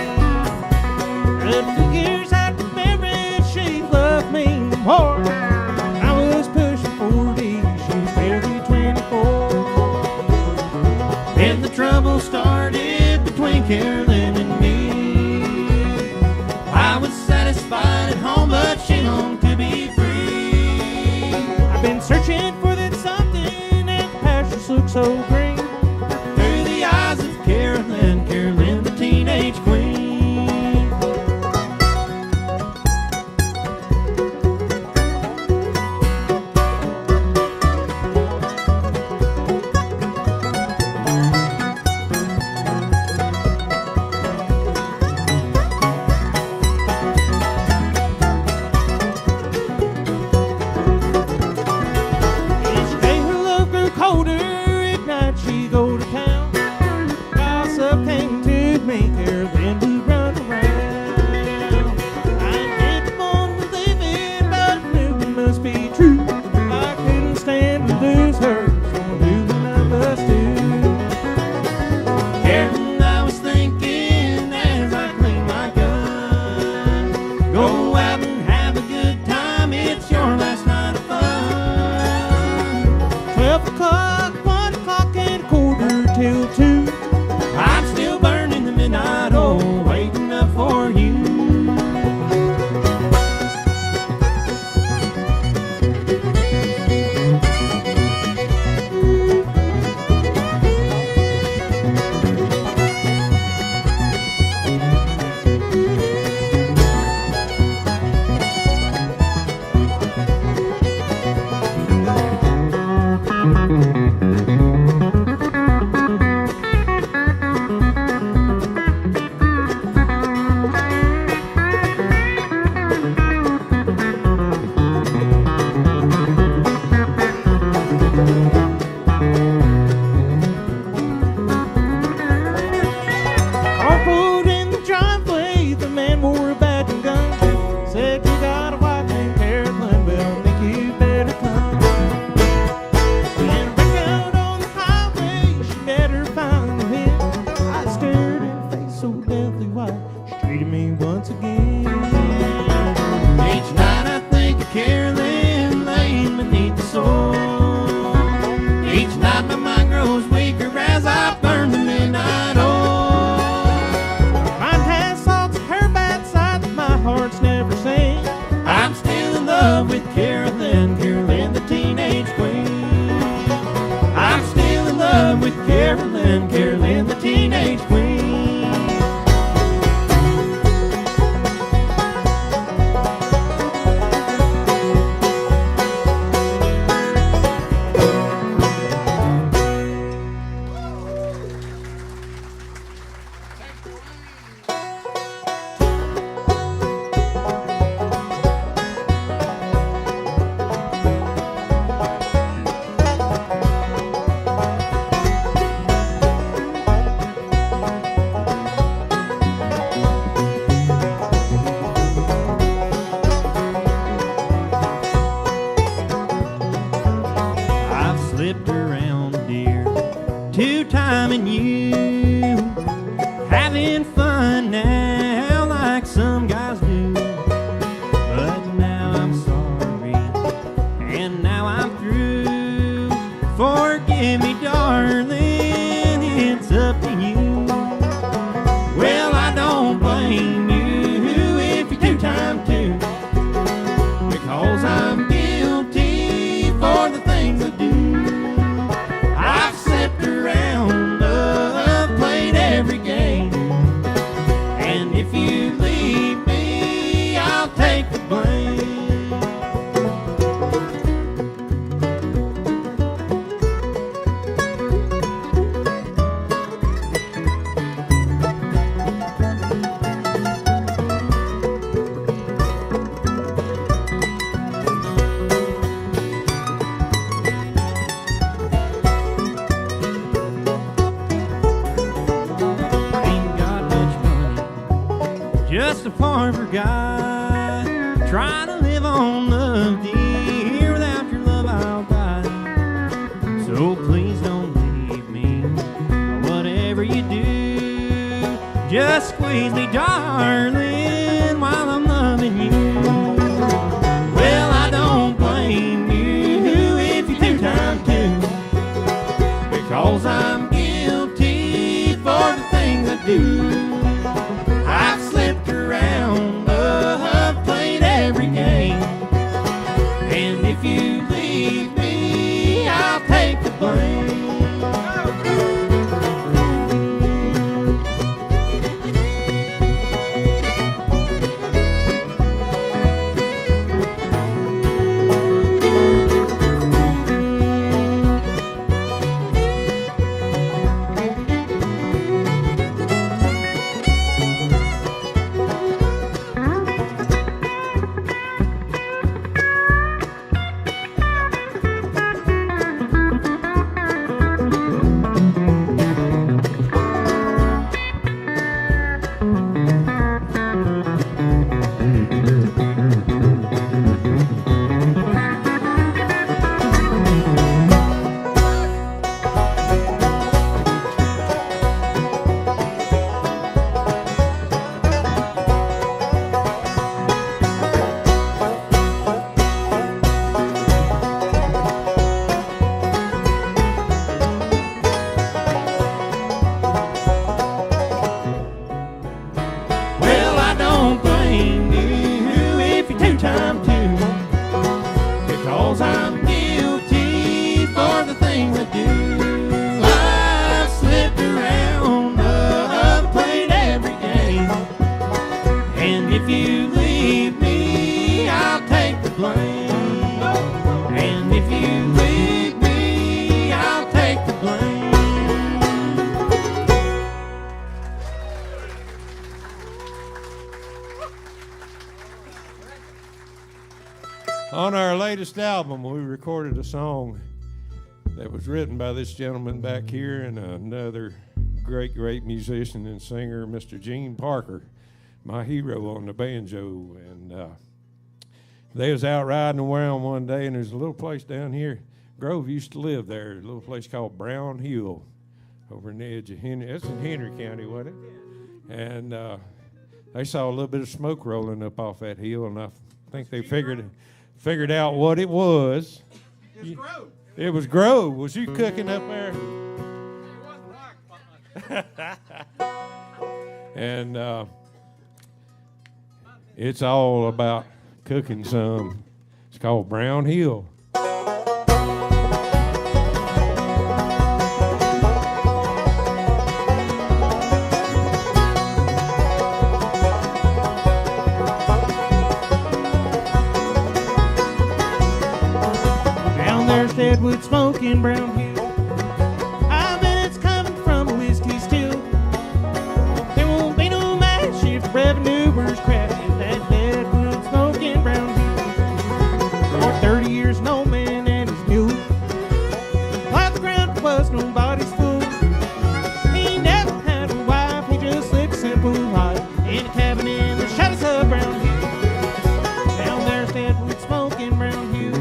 A few years after marriage, she loved me more. I was pushing 40, she was barely 24. And the trouble started between Carolyn and me. I was satisfied at home, but she longed to be free. I've been searching for that something, and the pastures look so green. Through the eyes of Carolyn, Carolyn, the teenage queen. Each day her love grew colder, at night she'd go to town. Gossip came to me, Carolyn would run around. I didn't want to live it, but I knew it must be true. I couldn't stand to lose her, so I knew what I must do. Carolyn, I was thinking as I cleaned my gun, go out and have a good time, it's your last night of fun. 12 o'clock, 1 o'clock, and a quarter till 2. I'm still burning the midnight oil, waiting up for you. Car pulled in the driveway, the man wore a badge and gun. Said, you got a wife named Carolyn, well, I think you better come. Then back out on the highway, she better find the hit. I stared in her face so deathly white, she treated me once again. Each night I think of Carolyn laying beneath the soil. Each night my mind grows weaker as I burn the midnight oil. Mine has thoughts of her bad side that my heart's never seen. I'm still in love with Carolyn, Carolyn, the teenage queen. I'm still in love with Carolyn, Carolyn, the teenage queen. I've slipped around, dear, two-timing you, having fun now like some guys do. But now I'm sorry, and now I'm through. Forgive me, darling, it's up to you. Well, I don't blame you if you two-time too, because I'm guilty just a farmer guy trying to live on love, dear. Without your love I'll die. So please don't leave me. Whatever you do, just squeeze me, darling, while I'm loving you. Well, I don't blame you if you think I'm too, because I'm guilty for the things I do. I've slipped around, I've played every game, and if you leave me, I'll take the blame. On our latest album, we recorded a song that was written by this gentleman back here and another great, great musician and singer, Mr. Gene Parker, my hero on the banjo. And they was out riding around one day, and there's a little place down here. Grove used to live there, a little place called Brown Hill over in the edge of Henry. That's in Henry County, wasn't it? And they saw a little bit of smoke rolling up off that hill, and I think they figured out what it was. It was Grove. It was Grove. Was you cooking up there? It wasn't like And it's all about cooking some. It's called Brown Hill. Deadwood smoking Brown Hill. I bet it's coming from a whiskey still. There won't be no match if revenue burns crashing that Deadwood smoking Brown Hill. For 30 years, no man and his mule. Plowed the ground was nobody's fool. He never had a wife, he just lived a simple life in a cabin in the shadows of Brown Hill. Down there's Deadwood smoking Brown Hill.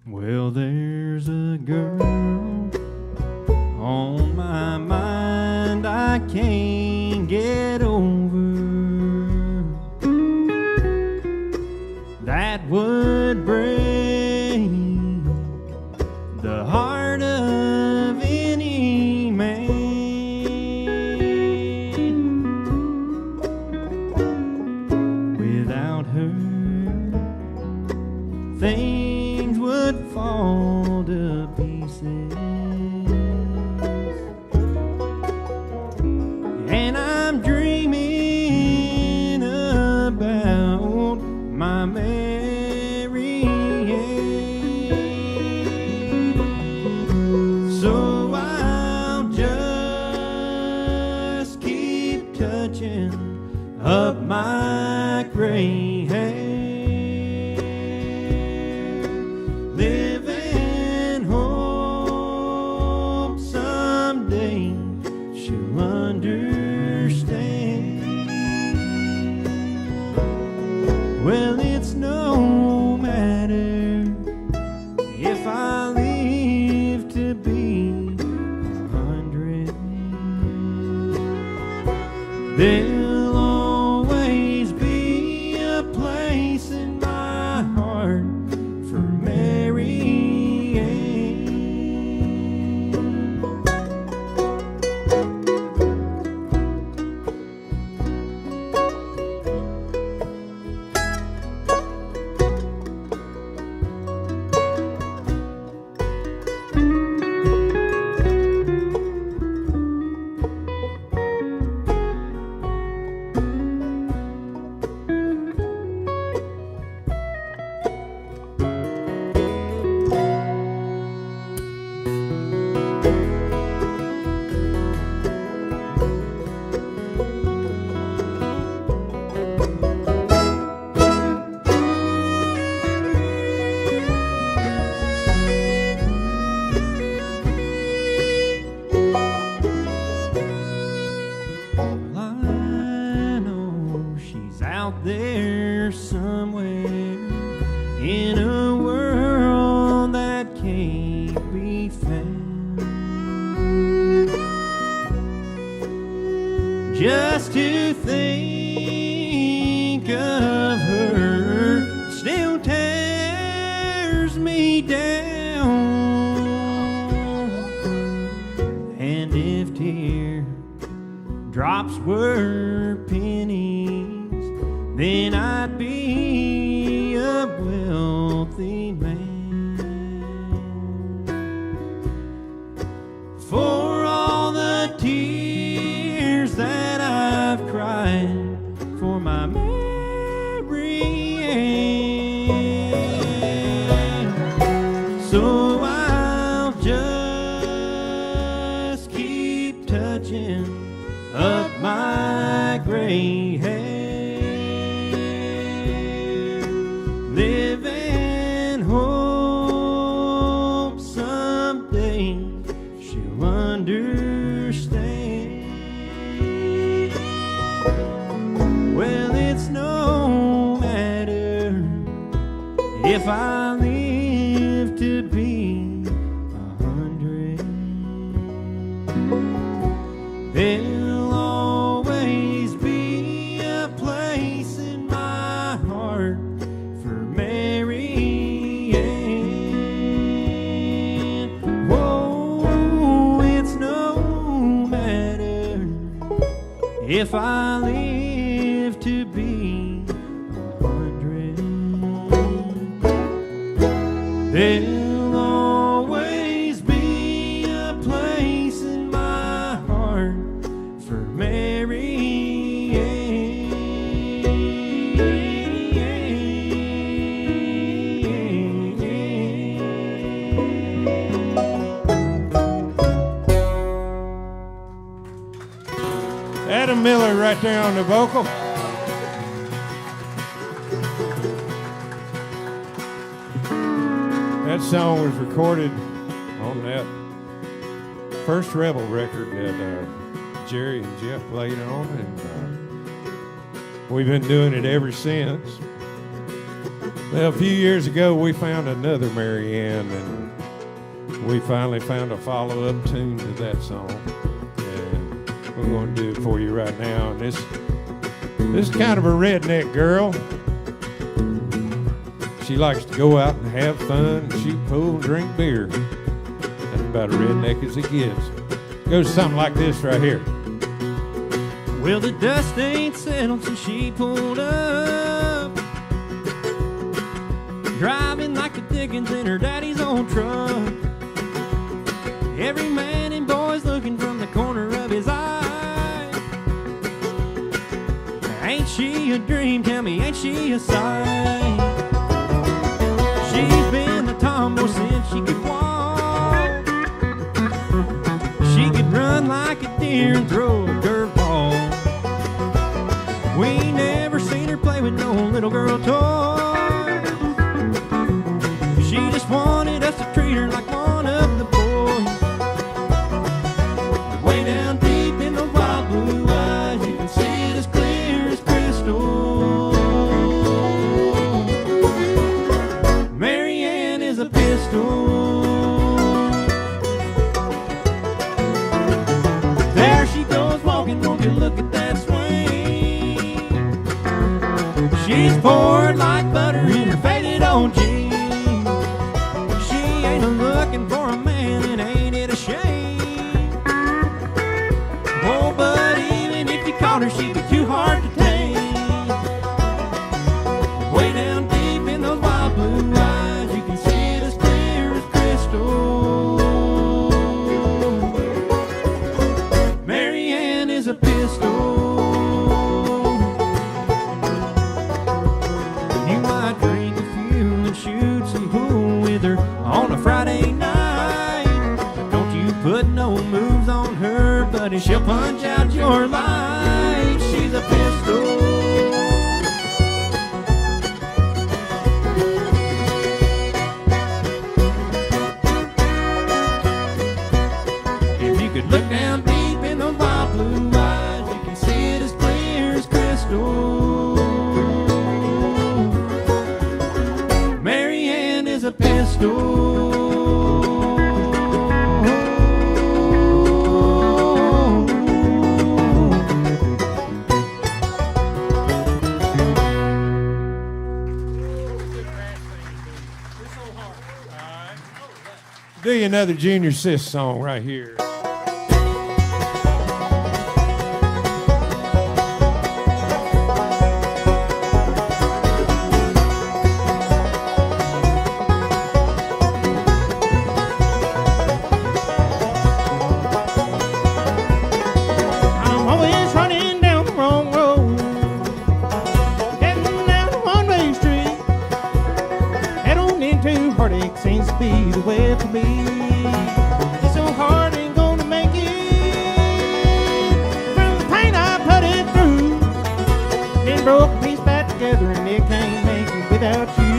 Well, there's a girl on my mind I can't get over. That would break the heart of any man. Without her, things would fall to pieces. And I'm dreaming about my Mary Ann. So I'll just keep touching up my gray hair. Well, it's no matter if I live to be 100. There'll always be a place in my heart for Mary Ann. Out there somewhere in a world that can't be found. Just to think of her still tears me down. And if teardrops were pennies, then I'd be a wealthy man. For all the tears that I've cried for my Mary Ann. So I'll just keep touching up my gray hair. Live and hope someday she'll understand. Well, it's no matter if I live to be 100. There'll always be a place in my heart for Mary Ann. Whoa, it's no matter if I live to be 100. There'll always be a place in my heart for Mary Adam Miller right there on the vocal. That song was recorded on that first Rebel record that Jerry and Jeff played on, and we've been doing it ever since. Well, a few years ago, we found another Mary Ann, and we finally found a follow-up tune to that song. And we're going to do it for you right now. And this is kind of a redneck girl. She likes to go out and have fun, shoot pool, and drink beer. That's about a redneck as it gets. Goes something like this right here. Well, the dust ain't settled since she pulled up, driving like the Dickens in her daddy's old truck. Every man and boy's looking from the corner of his eye. Ain't she a dream? Tell me, ain't she a sight? She's been a tomboy since she could walk. She could run like a deer and throw a curveball. We never seen her play with no little girl toys. She just wanted us to treat her like one of the boys. Way down deep in the wild blue eyes, you can see it as clear as crystal. Mary Ann is a pistol. There she goes walking, won't you look at that swing? She's poured like butter in her faded old jeans. She ain't looking for a man, and ain't it a shame? Oh, but even if you caught her, she'd be too hard to tame. Way down deep in those wild blue eyes, you can see it as clear as crystal. Mary Ann is a pistol. You might drink a few and shoot some pool with her on a Friday night. Don't you put no moves on her, buddy, she'll punch out your life. She's a pistol. If you could look down deep in those wild blue eyes, you can see it as clear as crystal. Mary Ann is a pistol. Do you another Junior Sis song right here. I'm always running down the wrong road, heading down a one-way street. Head on into heartache seems to be the way for me. It's so hard, ain't gonna make it. From the pain I put it through, then broke a piece back together, and it can't make it without you.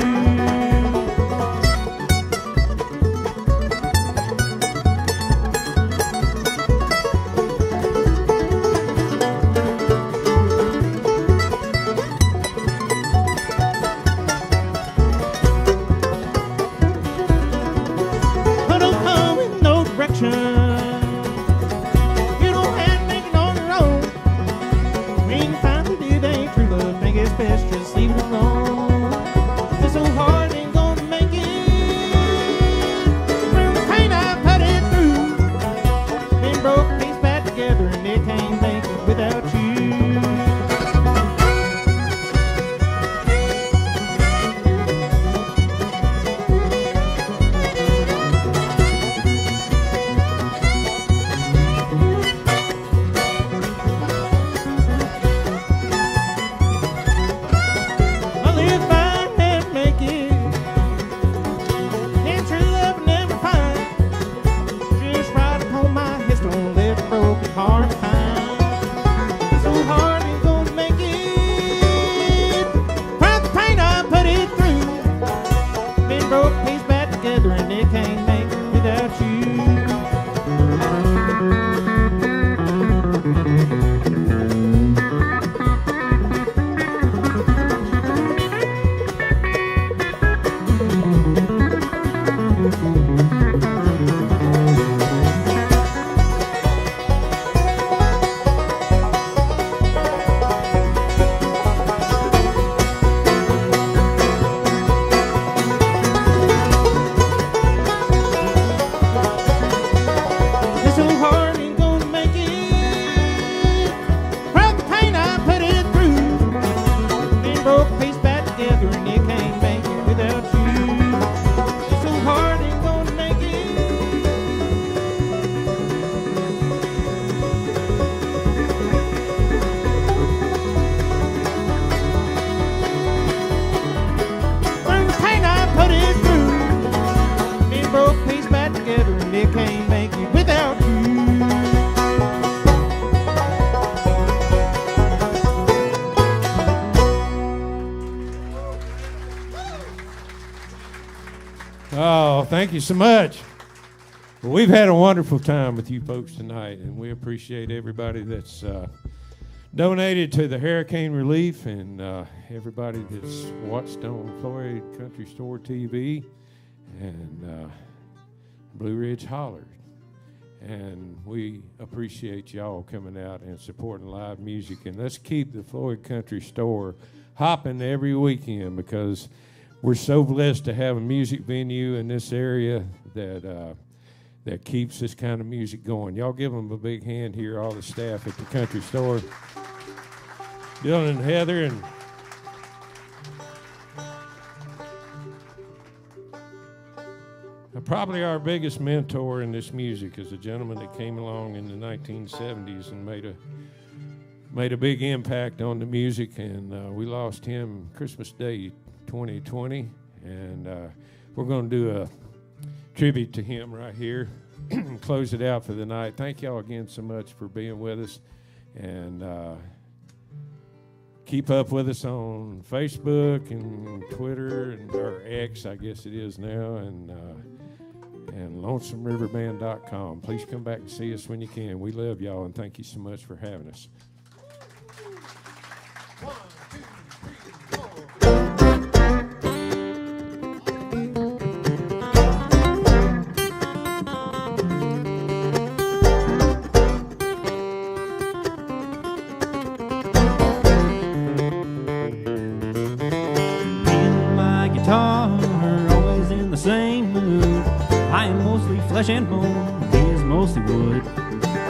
But don't come in no direction. You don't have to make it on your own. When you find that it ain't true love, think it's best just leave it alone. This old heart ain't gonna make it. Crack the pain, I put it through. Been broke, pieced back together, and it can't make it without you. This old heart ain't gonna make it. Crack the pain, I put it through. Been broke, pieced back together, and it can't make it without you. Oh, thank you so much. Well, we've had a wonderful time with you folks tonight, and we appreciate everybody that's donated to the hurricane relief and everybody that's watched on Floyd Country Store TV and Blue Ridge Holler. And we appreciate y'all coming out and supporting live music. And let's keep the Floyd Country Store hopping every weekend, because we're so blessed to have a music venue in this area that keeps this kind of music going. Y'all give them a big hand here, all the staff at the Country Store. Dylan and Heather and probably our biggest mentor in this music is a gentleman that came along in the 1970s and made a big impact on the music, and we lost him Christmas Day 2020, and we're going to do a tribute to him right here and close it out for the night. Thank y'all again so much for being with us, and keep up with us on Facebook and Twitter and or X, I guess it is now, and LonesomeRiverBand.com. Please come back and see us when you can. We love y'all, and thank you so much for having us. Flesh and bone, he is mostly wood.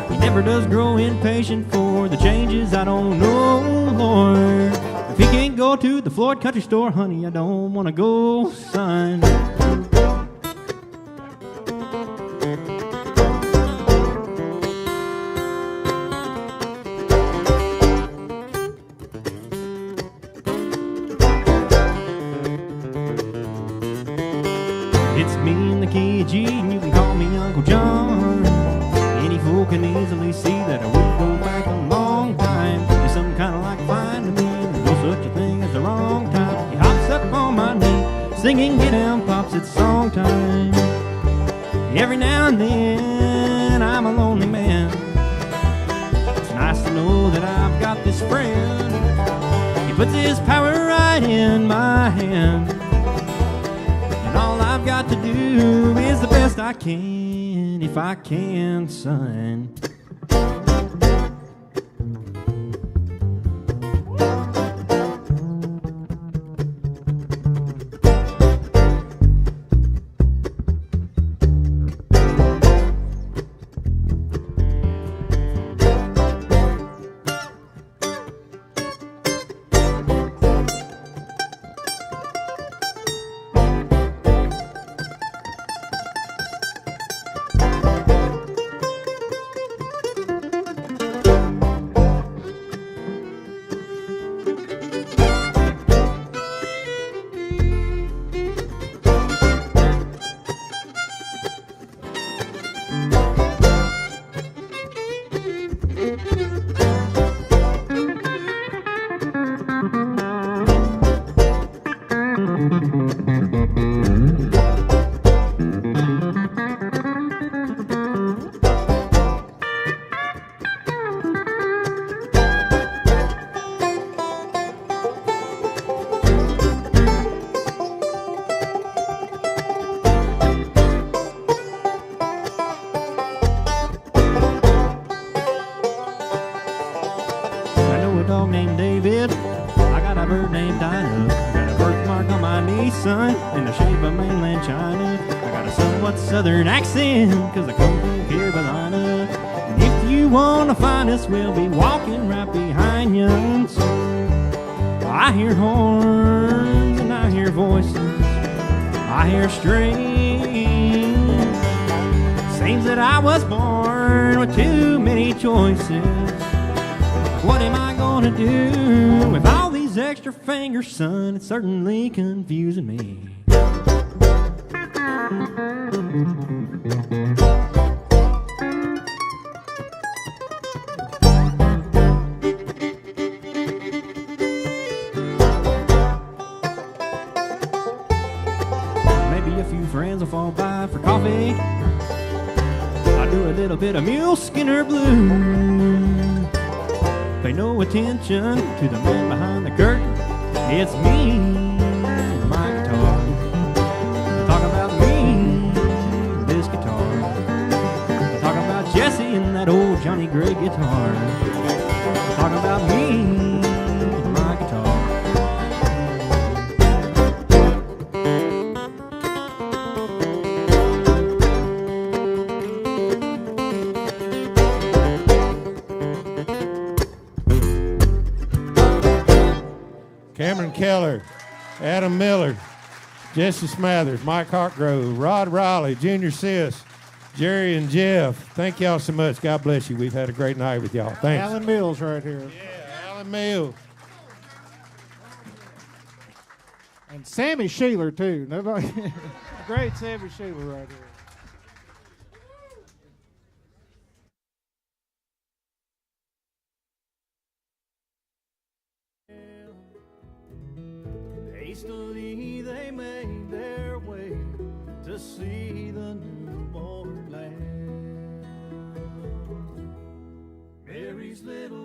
He never does grow impatient for the changes, I don't know, Lord. If he can't go to the Floyd Country Store, honey, I don't want to go, son. It's me and the key of G, and you can call me Uncle John. Any fool can easily see that I would go back a long time. It's some kind of like fine to me, and there's no such a thing as the wrong time. He hops up on my knee, singing "Get Down, Pops, it's song time." Every now and then I'm a lonely man. It's nice to know that I've got this friend. He puts his power right in my hand. All I've got to do is the best I can, if I can, son. I got a somewhat southern accent, cause I come from Carolina. And if you wanna find us, we'll be walking right behind you. And so I hear horns and I hear voices, I hear strings. Seems that I was born with too many choices. What am I gonna do with all these extra fingers, son? It's certainly confusing me. Maybe a few friends will fall by for coffee. I do a little bit of Mule Skinner blues. Pay no attention to the man behind the curtain. It's me and my guitar. Talk about me, this guitar. Talk about Jesse and that old Johnny Gray guitar. Talk about me and my guitar. Cameron Keller, Adam Miller, Jesse Smathers, Mike Hartgrove, Rod Riley, Junior Sis, Jerry and Jeff. Thank y'all so much. God bless you. We've had a great night with y'all. Thanks. Alan Mills right here. Yeah, Alan Mills. And Sammy Sheeler, too. Nobody, great Sammy Sheeler right here. Hastily they made their way to see the newborn land. Mary's little